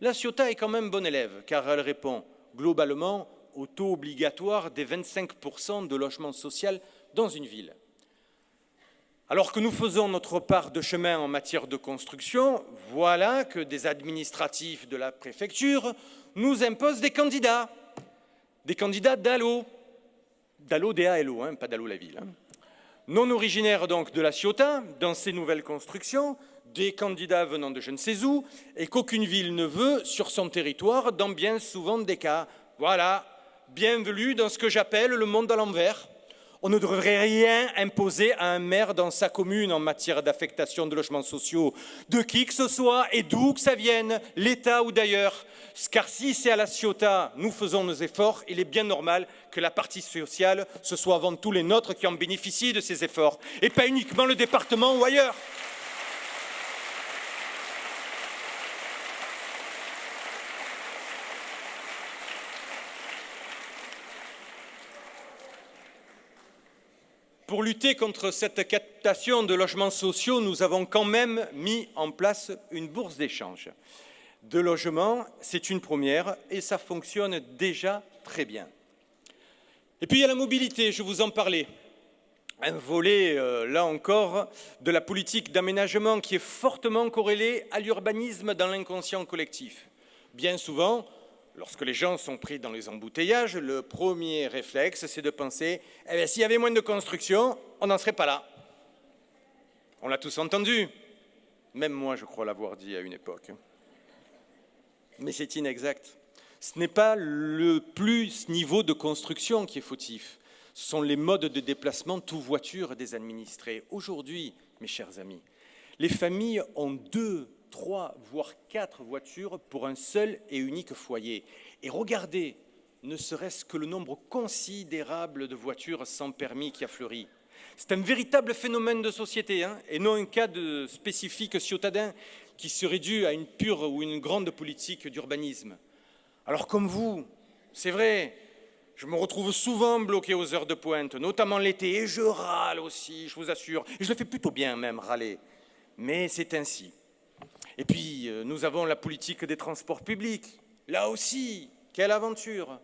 la Ciotat est quand même bonne élève, car elle répond globalement au taux obligatoire des 25% de logement social dans une ville. Alors que nous faisons notre part de chemin en matière de construction, voilà que des administratifs de la préfecture nous imposent des candidats DALO, DALO, pas DALO la ville, non originaires donc de la Ciotat, dans ces nouvelles constructions, des candidats venant de je ne sais où, et qu'aucune ville ne veut sur son territoire, dans bien souvent des cas. Voilà, bienvenue dans ce que j'appelle le monde à l'envers. On ne devrait rien imposer à un maire dans sa commune en matière d'affectation de logements sociaux, de qui que ce soit et d'où que ça vienne, l'État ou d'ailleurs. Car si c'est à la Ciotat, nous faisons nos efforts, il est bien normal que la partie sociale, ce soit avant tout les nôtres qui en bénéficient de ces efforts, et pas uniquement le département ou ailleurs. Pour lutter contre cette captation de logements sociaux, nous avons quand même mis en place une bourse d'échange de logements. C'est une première et ça fonctionne déjà très bien. Et puis il y a la mobilité, je vous en parlais. Un volet, là encore, de la politique d'aménagement qui est fortement corrélé à l'urbanisme dans l'inconscient collectif. Bien souvent, lorsque les gens sont pris dans les embouteillages, le premier réflexe, c'est de penser s'il y avait moins de construction, on n'en serait pas là. On l'a tous entendu. Même moi, je crois l'avoir dit à une époque. Mais c'est inexact. Ce n'est pas le plus niveau de construction qui est fautif. Ce sont les modes de déplacement, tout voiture des administrés. Aujourd'hui, mes chers amis, les familles ont 2, 3, voire 4 voitures pour un seul et unique foyer. Et regardez, ne serait-ce que le nombre considérable de voitures sans permis qui a fleuri. C'est un véritable phénomène de société, et non un cas spécifique ciotadin qui serait dû à une pure ou une grande politique d'urbanisme. Alors comme vous, c'est vrai, je me retrouve souvent bloqué aux heures de pointe, notamment l'été, et je râle aussi, je vous assure. Et je le fais plutôt bien même, râler. Mais c'est ainsi. Et puis, nous avons la politique des transports publics. Là aussi, quelle aventure!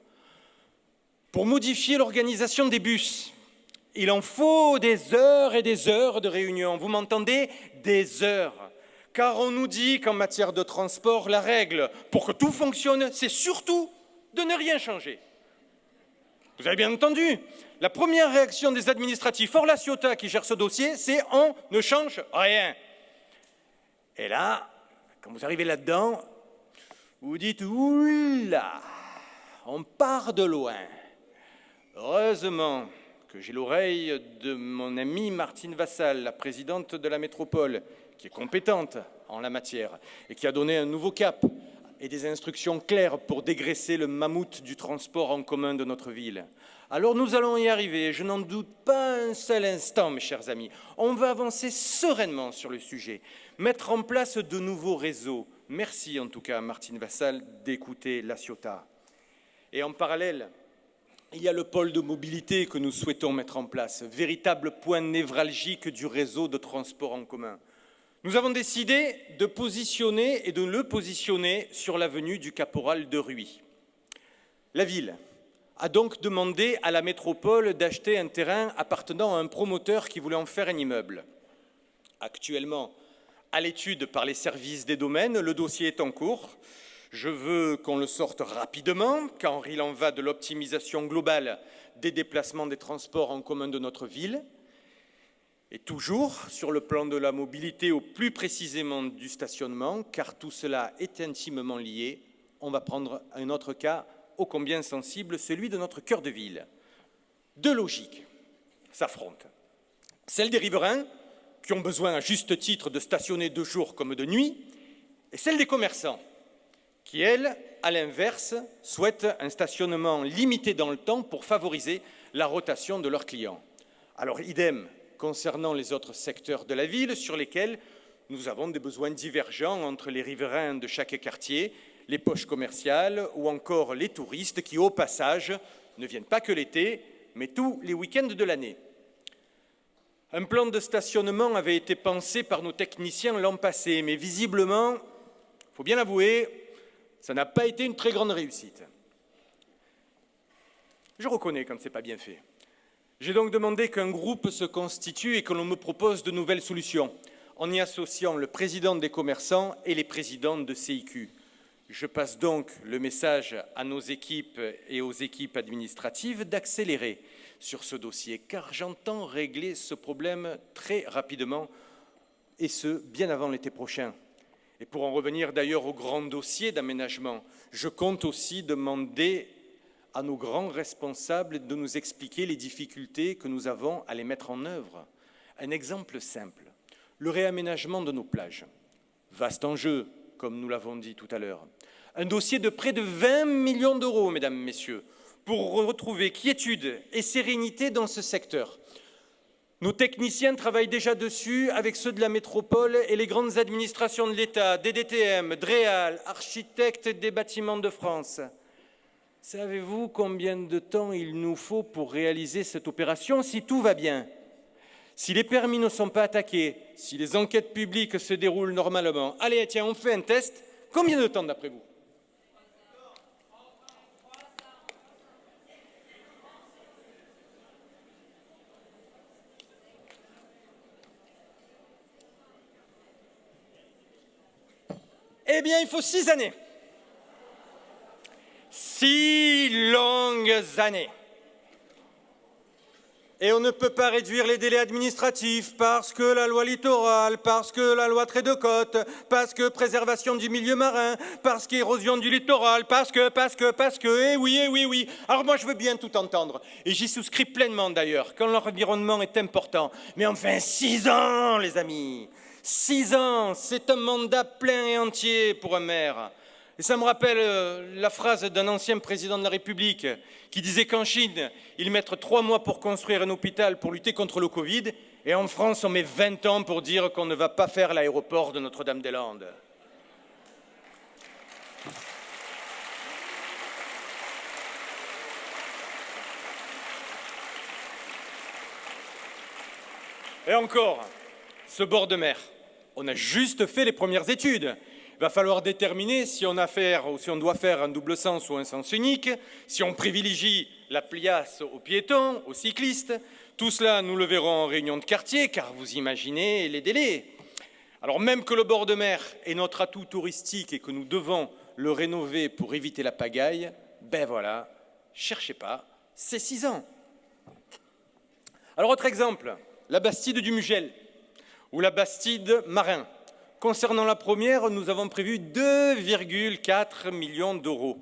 Pour modifier l'organisation des bus, il en faut des heures et des heures de réunion. Vous m'entendez? Des heures. Car on nous dit qu'en matière de transport, la règle pour que tout fonctionne, c'est surtout de ne rien changer. Vous avez bien entendu, la première réaction des administratifs, hors la Ciotat qui gère ce dossier, c'est on ne change rien. Et là, quand vous arrivez là-dedans, vous dites oula, on part de loin. Heureusement que j'ai l'oreille de mon amie Martine Vassal, la présidente de la métropole, qui est compétente en la matière et qui a donné un nouveau cap et des instructions claires pour dégraisser le mammouth du transport en commun de notre ville. Alors nous allons y arriver, je n'en doute pas un seul instant, mes chers amis. On va avancer sereinement sur le sujet, mettre en place de nouveaux réseaux. Merci en tout cas, Martine Vassal, d'écouter la Ciotat. Et en parallèle, il y a le pôle de mobilité que nous souhaitons mettre en place, véritable point névralgique du réseau de transport en commun. Nous avons décidé de positionner et de le positionner sur l'avenue du Caporal de Ruy. La ville a donc demandé à la métropole d'acheter un terrain appartenant à un promoteur qui voulait en faire un immeuble. Actuellement, à l'étude par les services des domaines, le dossier est en cours. Je veux qu'on le sorte rapidement, car il en va de l'optimisation globale des déplacements des transports en commun de notre ville. Et toujours sur le plan de la mobilité, au plus précisément du stationnement, car tout cela est intimement lié. On va prendre un autre cas ô combien sensible, celui de notre cœur de ville. Deux logiques s'affrontent. Celle des riverains, qui ont besoin à juste titre de stationner de jour comme de nuit, et celle des commerçants, qui, elles, à l'inverse, souhaitent un stationnement limité dans le temps pour favoriser la rotation de leurs clients. Alors, idem concernant les autres secteurs de la ville sur lesquels nous avons des besoins divergents entre les riverains de chaque quartier, les poches commerciales ou encore les touristes qui, au passage, ne viennent pas que l'été, mais tous les week-ends de l'année. Un plan de stationnement avait été pensé par nos techniciens l'an passé, mais visiblement, il faut bien l'avouer, ça n'a pas été une très grande réussite. Je reconnais quand ce n'est pas bien fait. J'ai donc demandé qu'un groupe se constitue et que l'on me propose de nouvelles solutions, en y associant le président des commerçants et les présidents de CIQ. Je passe donc le message à nos équipes et aux équipes administratives d'accélérer sur ce dossier, car j'entends régler ce problème très rapidement, et ce, bien avant l'été prochain. Et pour en revenir d'ailleurs au grand dossier d'aménagement, je compte aussi demander à nos grands responsables de nous expliquer les difficultés que nous avons à les mettre en œuvre. Un exemple simple, le réaménagement de nos plages. Vaste enjeu, comme nous l'avons dit tout à l'heure. Un dossier de près de 20 millions d'euros, mesdames, messieurs, pour retrouver quiétude et sérénité dans ce secteur. Nos techniciens travaillent déjà dessus avec ceux de la métropole et les grandes administrations de l'État, DDTM, DREAL, architectes des bâtiments de France. Savez-vous combien de temps il nous faut pour réaliser cette opération si tout va bien? Si les permis ne sont pas attaqués, si les enquêtes publiques se déroulent normalement. Allez, tiens, on fait un test. Combien de temps d'après vous? Eh bien, il faut 6 années. 6 longues années. Et on ne peut pas réduire les délais administratifs parce que la loi littorale, parce que la loi trait de côte, parce que préservation du milieu marin, parce qu'érosion du littoral, parce que, oui. Alors moi, je veux bien tout entendre. Et j'y souscris pleinement d'ailleurs, quand l'environnement est important. Mais enfin, 6 ans, les amis. 6 ans, c'est un mandat plein et entier pour un maire. Et ça me rappelle la phrase d'un ancien président de la République qui disait qu'en Chine, ils mettent 3 mois pour construire un hôpital pour lutter contre le Covid, et en France, on met 20 ans pour dire qu'on ne va pas faire l'aéroport de Notre-Dame-des-Landes. Et encore, ce bord de mer, on a juste fait les premières études. Il va falloir déterminer si on doit faire un double sens ou un sens unique, si on privilégie la place aux piétons, aux cyclistes. Tout cela, nous le verrons en réunion de quartier, car vous imaginez les délais. Alors même que le bord de mer est notre atout touristique et que nous devons le rénover pour éviter la pagaille, ben voilà, cherchez pas, c'est 6 ans. Alors autre exemple, la Bastide du Mugel ou la Bastide Marin. Concernant la première, nous avons prévu 2,4 millions d'euros.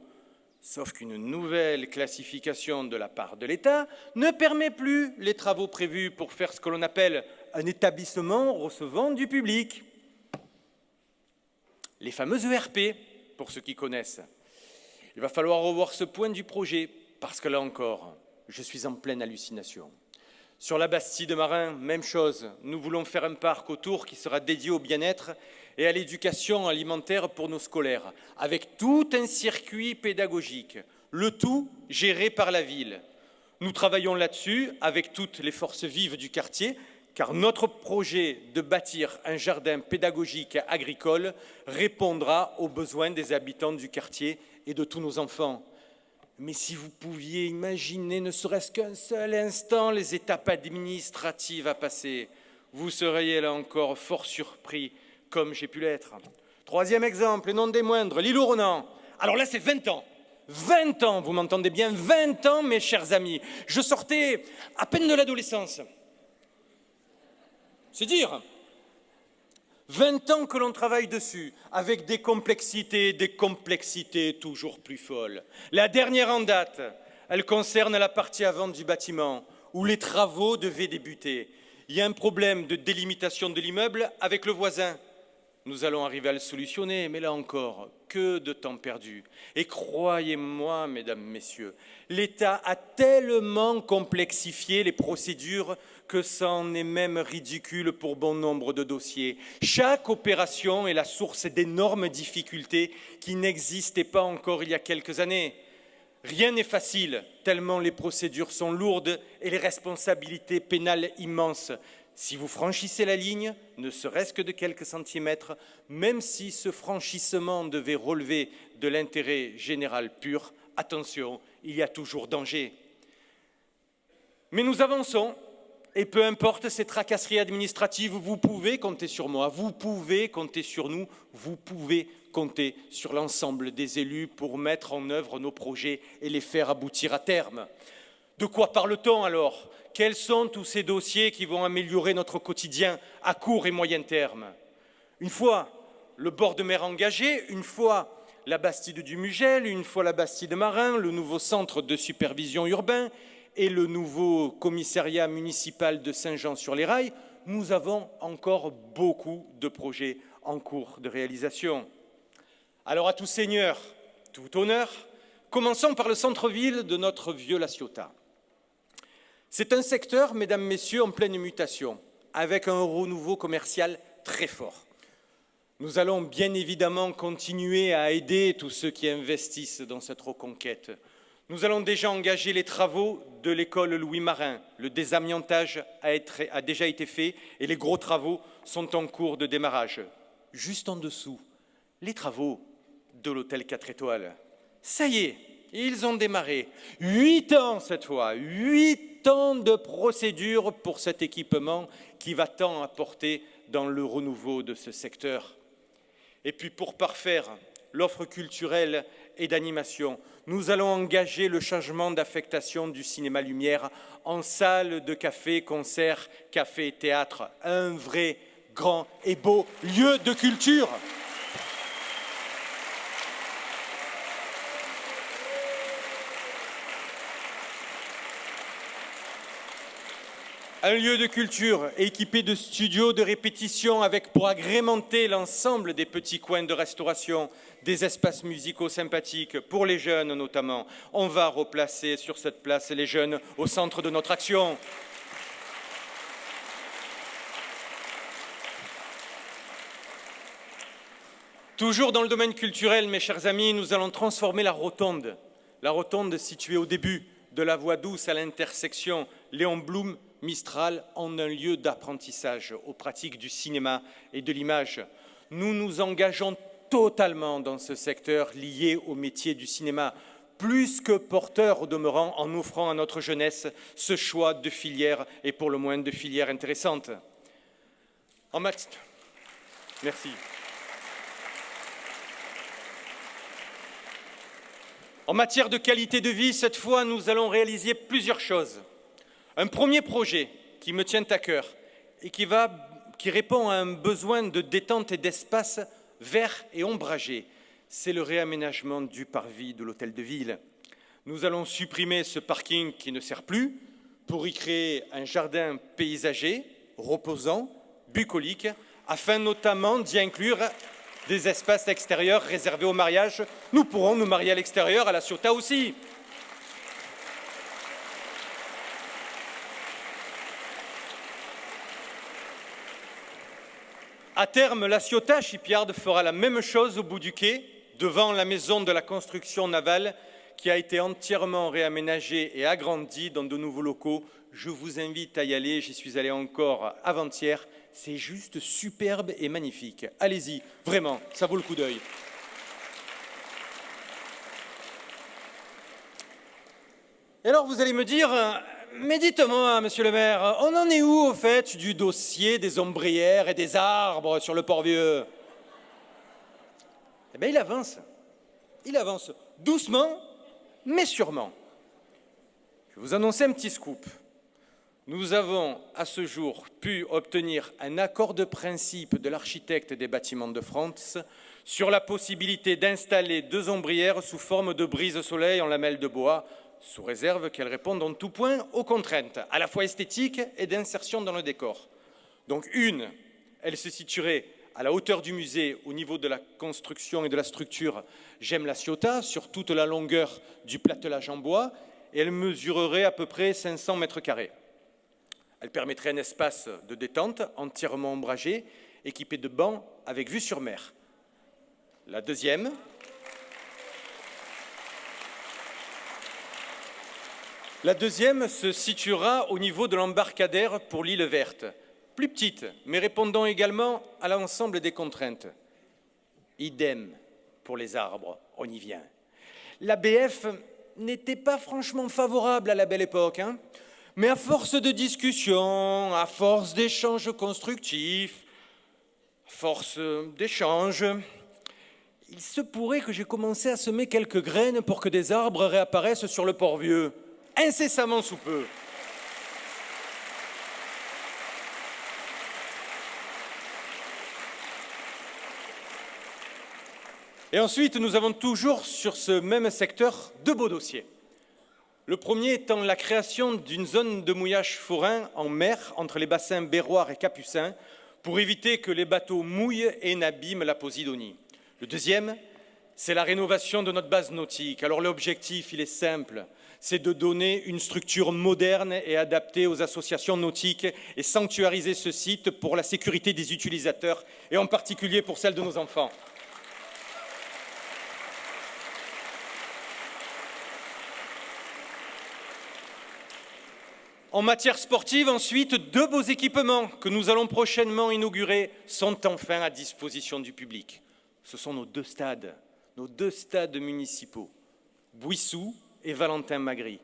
Sauf qu'une nouvelle classification de la part de l'État ne permet plus les travaux prévus pour faire ce que l'on appelle un établissement recevant du public. Les fameuses ERP, pour ceux qui connaissent. Il va falloir revoir ce point du projet, parce que là encore, je suis en pleine hallucination. Sur la Bastide Marin, même chose. Nous voulons faire un parc autour qui sera dédié au bien-être et à l'éducation alimentaire pour nos scolaires, avec tout un circuit pédagogique, le tout géré par la ville. Nous travaillons là-dessus avec toutes les forces vives du quartier, car notre projet de bâtir un jardin pédagogique agricole répondra aux besoins des habitants du quartier et de tous nos enfants. Mais si vous pouviez imaginer ne serait-ce qu'un seul instant les étapes administratives à passer, vous seriez là encore fort surpris, comme j'ai pu l'être. Troisième exemple, et non des moindres, l'île aux Renans. Alors là, c'est 20 ans. 20 ans, vous m'entendez bien, 20 ans, mes chers amis. Je sortais à peine de l'adolescence. C'est dire. 20 ans que l'on travaille dessus, avec des complexités toujours plus folles. La dernière en date, elle concerne la partie avant du bâtiment, où les travaux devaient débuter. Il y a un problème de délimitation de l'immeuble avec le voisin. Nous allons arriver à le solutionner, mais là encore, que de temps perdu. Et croyez-moi, mesdames, messieurs, l'État a tellement complexifié les procédures que c'en est même ridicule pour bon nombre de dossiers. Chaque opération est la source d'énormes difficultés qui n'existaient pas encore il y a quelques années. Rien n'est facile, tellement les procédures sont lourdes et les responsabilités pénales immenses. Si vous franchissez la ligne, ne serait-ce que de quelques centimètres, même si ce franchissement devait relever de l'intérêt général pur, attention, il y a toujours danger. Mais nous avançons, et peu importe ces tracasseries administratives, vous pouvez compter sur moi, vous pouvez compter sur nous, vous pouvez compter sur l'ensemble des élus pour mettre en œuvre nos projets et les faire aboutir à terme. De quoi parle-t-on alors ? Quels sont tous ces dossiers qui vont améliorer notre quotidien à court et moyen terme? Une fois le bord de mer engagé, une fois la Bastide du Mugel, une fois la Bastide Marin, le nouveau centre de supervision urbain et le nouveau commissariat municipal de Saint-Jean-sur-les-Rails, nous avons encore beaucoup de projets en cours de réalisation. Alors à tout seigneur, tout honneur, commençons par le centre-ville de notre vieux La Ciotat. C'est un secteur, mesdames, messieurs, en pleine mutation, avec un renouveau commercial très fort. Nous allons bien évidemment continuer à aider tous ceux qui investissent dans cette reconquête. Nous allons déjà engager les travaux de l'école Louis Marin. Le désamiantage a déjà été fait et les gros travaux sont en cours de démarrage. Juste en dessous, les travaux de l'hôtel 4 étoiles. Ça y est, ils ont démarré. 8 ans cette fois, 8 ans de procédure pour cet équipement qui va tant apporter dans le renouveau de ce secteur. Et puis pour parfaire l'offre culturelle et d'animation, nous allons engager le changement d'affectation du cinéma Lumière en salle de café, concert, café, théâtre. Un vrai, grand et beau lieu de culture. Un lieu de culture équipé de studios de répétition avec pour agrémenter l'ensemble des petits coins de restauration, des espaces musicaux sympathiques pour les jeunes notamment. On va replacer sur cette place les jeunes au centre de notre action. Toujours dans le domaine culturel, mes chers amis, nous allons transformer la rotonde située au début de la voie douce à l'intersection Léon Blum Mistral en un lieu d'apprentissage aux pratiques du cinéma et de l'image. Nous nous engageons totalement dans ce secteur lié au métier du cinéma, plus que porteur au demeurant en offrant à notre jeunesse ce choix de filière et pour le moins de filières intéressantes. Merci. En matière de qualité de vie, cette fois, nous allons réaliser plusieurs choses. Un premier projet qui me tient à cœur et qui répond à un besoin de détente et d'espace vert et ombragé, c'est le réaménagement du parvis de l'Hôtel de Ville. Nous allons supprimer ce parking qui ne sert plus pour y créer un jardin paysager, reposant, bucolique, afin notamment d'y inclure des espaces extérieurs réservés au mariage. Nous pourrons nous marier à l'extérieur, à La Ciotat aussi. À terme, La Ciotat Shipyard fera la même chose au bout du quai, devant la maison de la construction navale, qui a été entièrement réaménagée et agrandie dans de nouveaux locaux. Je vous invite à y aller, j'y suis allé encore avant-hier. C'est juste superbe et magnifique. Allez-y, vraiment, ça vaut le coup d'œil. Et alors vous allez me dire, mais dites-moi, monsieur le maire, on en est où au fait du dossier des ombrières et des arbres sur le Port-Vieux? Eh bien, il avance doucement, mais sûrement. Je vais vous annoncer un petit scoop. Nous avons à ce jour pu obtenir un accord de principe de l'architecte des bâtiments de France sur la possibilité d'installer 2 ombrières sous forme de brise-soleil en lamelles de bois, sous réserve qu'elles répondent en tout point aux contraintes, à la fois esthétiques et d'insertion dans le décor. Donc une, elle se situerait à la hauteur du musée, au niveau de la construction et de la structure J'aime La Ciotat, sur toute la longueur du platelage en bois, et elle mesurerait à peu près 500 mètres carrés. Elle permettrait un espace de détente entièrement ombragé, équipé de bancs avec vue sur mer. La deuxième se situera au niveau de l'embarcadère pour l'île verte, plus petite, mais répondant également à l'ensemble des contraintes. Idem pour les arbres, on y vient. L'ABF n'était pas franchement favorable à la belle époque, mais à force de discussions, à force d'échanges constructifs, à force d'échanges, il se pourrait que j'ai commencé à semer quelques graines pour que des arbres réapparaissent sur le Port-Vieux, incessamment sous peu. Et ensuite, nous avons toujours sur ce même secteur 2 beaux dossiers. Le premier étant la création d'une zone de mouillage forain en mer entre les bassins Béroir et Capucin pour éviter que les bateaux mouillent et n'abîment la Posidonie. Le deuxième, c'est la rénovation de notre base nautique. Alors l'objectif, il est simple, c'est de donner une structure moderne et adaptée aux associations nautiques et sanctuariser ce site pour la sécurité des utilisateurs et en particulier pour celle de nos enfants. En matière sportive, ensuite, 2 beaux équipements que nous allons prochainement inaugurer sont enfin à disposition du public. Ce sont nos 2 stades municipaux, Bouissou et Valentin-Magri.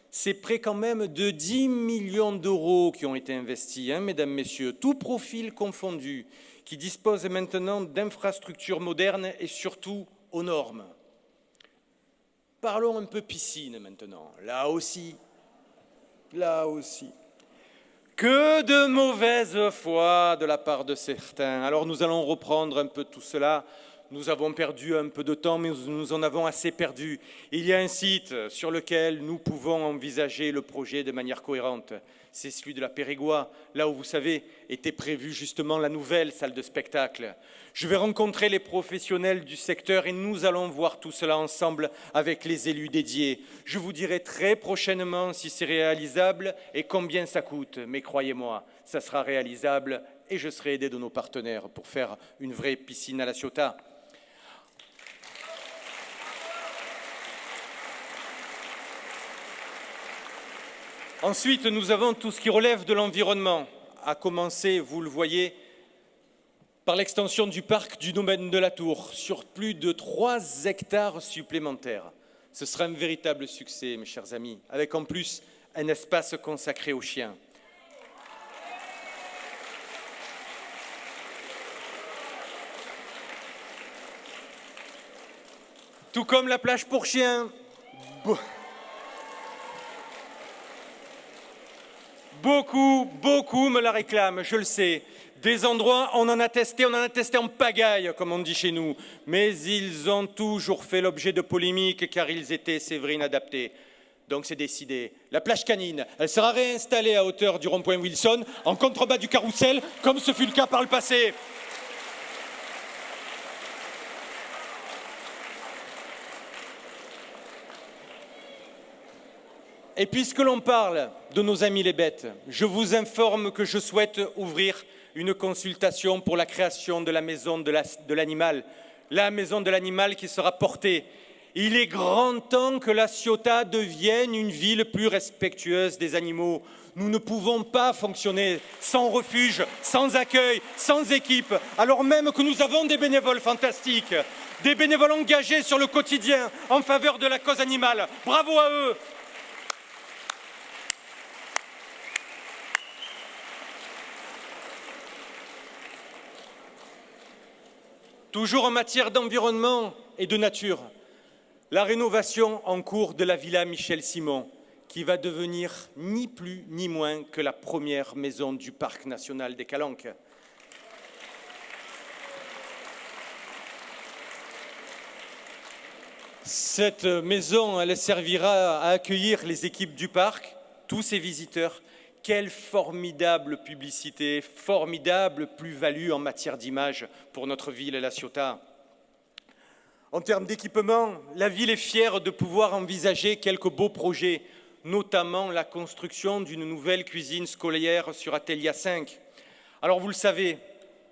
C'est près quand même de 10 millions d'euros qui ont été investis, mesdames, messieurs, tout profil confondu, qui disposent maintenant d'infrastructures modernes et surtout aux normes. Parlons un peu piscine maintenant, là aussi. Que de mauvaise foi de la part de certains. Alors nous allons reprendre un peu tout cela. Nous avons perdu un peu de temps, mais nous en avons assez perdu. Il y a un site sur lequel nous pouvons envisager le projet de manière cohérente. C'est celui de la Périgord, là où, vous savez, était prévue justement la nouvelle salle de spectacle. Je vais rencontrer les professionnels du secteur et nous allons voir tout cela ensemble avec les élus dédiés. Je vous dirai très prochainement si c'est réalisable et combien ça coûte. Mais croyez-moi, ça sera réalisable et je serai aidé de nos partenaires pour faire une vraie piscine à La Ciotat. Ensuite, nous avons tout ce qui relève de l'environnement, à commencer, vous le voyez, par l'extension du parc du domaine de la Tour, sur plus de 3 hectares supplémentaires. Ce sera un véritable succès, mes chers amis, avec en plus un espace consacré aux chiens. Tout comme la plage pour chiens. Beaucoup me la réclament, je le sais. Des endroits, on en a testé en pagaille, comme on dit chez nous. Mais ils ont toujours fait l'objet de polémiques car ils étaient, c'est vrai, inadaptés. Donc c'est décidé. La plage canine, elle sera réinstallée à hauteur du rond-point Wilson, en contrebas du carrousel, comme ce fut le cas par le passé. Et puisque l'on parle de nos amis les bêtes, je vous informe que je souhaite ouvrir une consultation pour la création de la maison de l'animal. La maison de l'animal qui sera portée. Il est grand temps que La Ciotat devienne une ville plus respectueuse des animaux. Nous ne pouvons pas fonctionner sans refuge, sans accueil, sans équipe, alors même que nous avons des bénévoles fantastiques, des bénévoles engagés sur le quotidien en faveur de la cause animale. Bravo à eux! Toujours en matière d'environnement et de nature, la rénovation en cours de la Villa Michel Simon, qui va devenir ni plus ni moins que la première maison du Parc national des Calanques. Cette maison, elle servira à accueillir les équipes du parc, tous ces visiteurs. Quelle formidable publicité, formidable plus-value en matière d'image pour notre ville, La Ciotat. En termes d'équipement, la ville est fière de pouvoir envisager quelques beaux projets, notamment la construction d'une nouvelle cuisine scolaire sur Athélia 5. Alors vous le savez,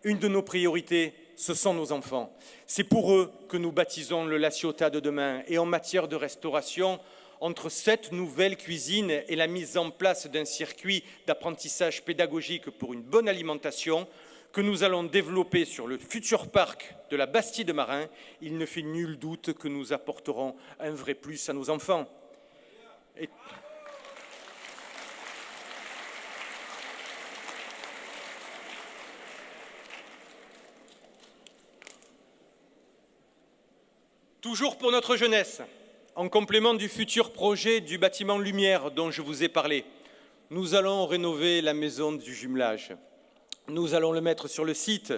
une de nos priorités, ce sont nos enfants. C'est pour eux que nous baptisons le La Ciotat de demain. Et en matière de restauration, entre cette nouvelle cuisine et la mise en place d'un circuit d'apprentissage pédagogique pour une bonne alimentation que nous allons développer sur le futur parc de la Bastide Marin, il ne fait nul doute que nous apporterons un vrai plus à nos enfants. Toujours pour notre jeunesse, en complément du futur projet du bâtiment Lumière dont je vous ai parlé, nous allons rénover la maison du jumelage. Nous allons le mettre sur le site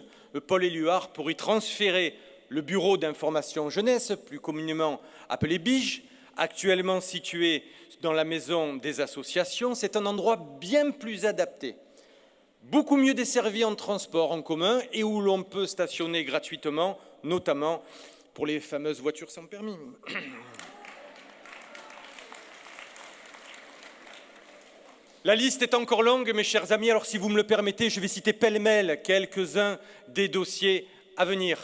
Paul Éluard pour y transférer le bureau d'information jeunesse, plus communément appelé BIGE, actuellement situé dans la maison des associations. C'est un endroit bien plus adapté, beaucoup mieux desservi en transport en commun et où l'on peut stationner gratuitement, notamment pour les fameuses voitures sans permis. La liste est encore longue, mes chers amis, alors si vous me le permettez, je vais citer pêle-mêle quelques-uns des dossiers à venir.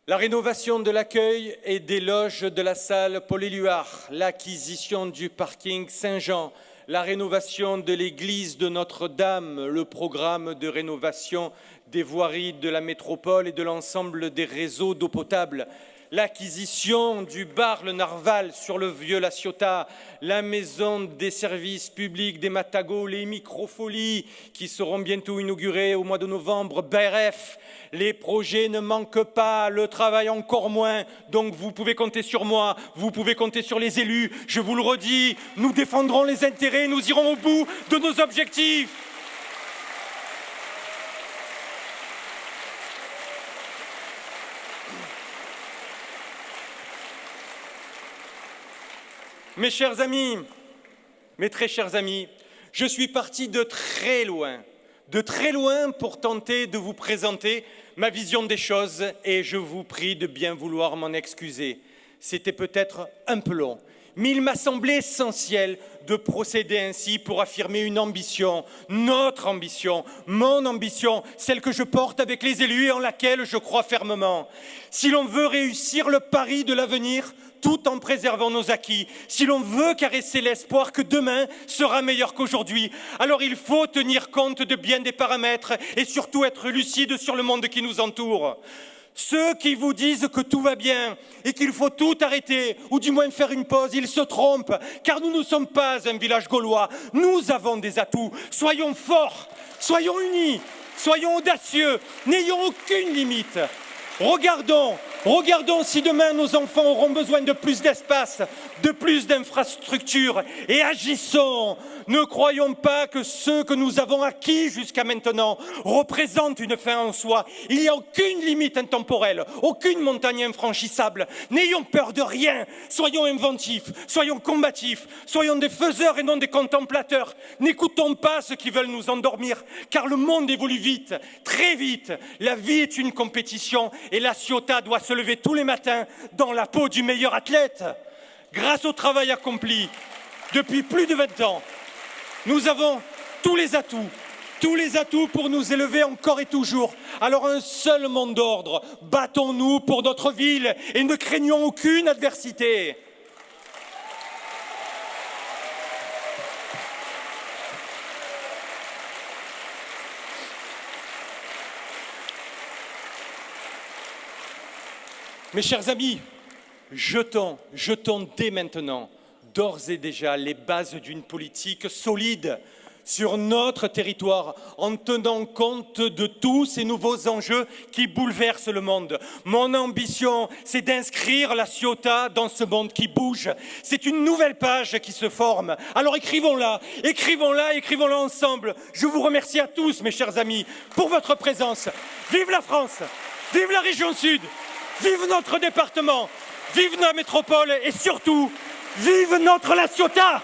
La rénovation de l'accueil et des loges de la salle Paul Éluard, l'acquisition du parking Saint-Jean, la rénovation de l'église de Notre-Dame, le programme de rénovation des voiries de la métropole et de l'ensemble des réseaux d'eau potable, l'acquisition du bar Le Narval sur le vieux La Ciotat, la maison des services publics des Matagos, les microfolies qui seront bientôt inaugurées au mois de novembre, BRF. Les projets ne manquent pas, le travail encore moins, donc vous pouvez compter sur moi, vous pouvez compter sur les élus, je vous le redis, nous défendrons les intérêts, nous irons au bout de nos objectifs. Mes chers amis, mes très chers amis, je suis parti de très loin pour tenter de vous présenter ma vision des choses et je vous prie de bien vouloir m'en excuser. C'était peut-être un peu long, mais il m'a semblé essentiel de procéder ainsi pour affirmer une ambition, notre ambition, mon ambition, celle que je porte avec les élus et en laquelle je crois fermement. Si l'on veut réussir le pari de l'avenir, tout en préservant nos acquis, si l'on veut caresser l'espoir que demain sera meilleur qu'aujourd'hui, alors il faut tenir compte de bien des paramètres et surtout être lucide sur le monde qui nous entoure. Ceux qui vous disent que tout va bien et qu'il faut tout arrêter, ou du moins faire une pause, ils se trompent, car nous ne sommes pas un village gaulois, nous avons des atouts. Soyons forts, soyons unis, soyons audacieux, n'ayons aucune limite. Regardons si demain nos enfants auront besoin de plus d'espace, de plus d'infrastructures et agissons. Ne croyons pas que ce que nous avons acquis jusqu'à maintenant représente une fin en soi. Il n'y a aucune limite intemporelle, aucune montagne infranchissable. N'ayons peur de rien. Soyons inventifs, soyons combatifs, soyons des faiseurs et non des contemplateurs. N'écoutons pas ceux qui veulent nous endormir, car le monde évolue vite, très vite. La vie est une compétition et la Ciotat doit se lever tous les matins dans la peau du meilleur athlète. Grâce au travail accompli depuis plus de 20 ans, nous avons tous les atouts pour nous élever encore et toujours. Alors un seul mot d'ordre, battons-nous pour notre ville et ne craignons aucune adversité. Mes chers amis, jetons dès maintenant, d'ores et déjà, les bases d'une politique solide sur notre territoire, en tenant compte de tous ces nouveaux enjeux qui bouleversent le monde. Mon ambition, c'est d'inscrire la Ciotat dans ce monde qui bouge. C'est une nouvelle page qui se forme. Alors écrivons-la ensemble. Je vous remercie à tous, mes chers amis, pour votre présence. Vive la France, vive la région Sud, vive notre département, vive la métropole et surtout, vive notre La Ciotat!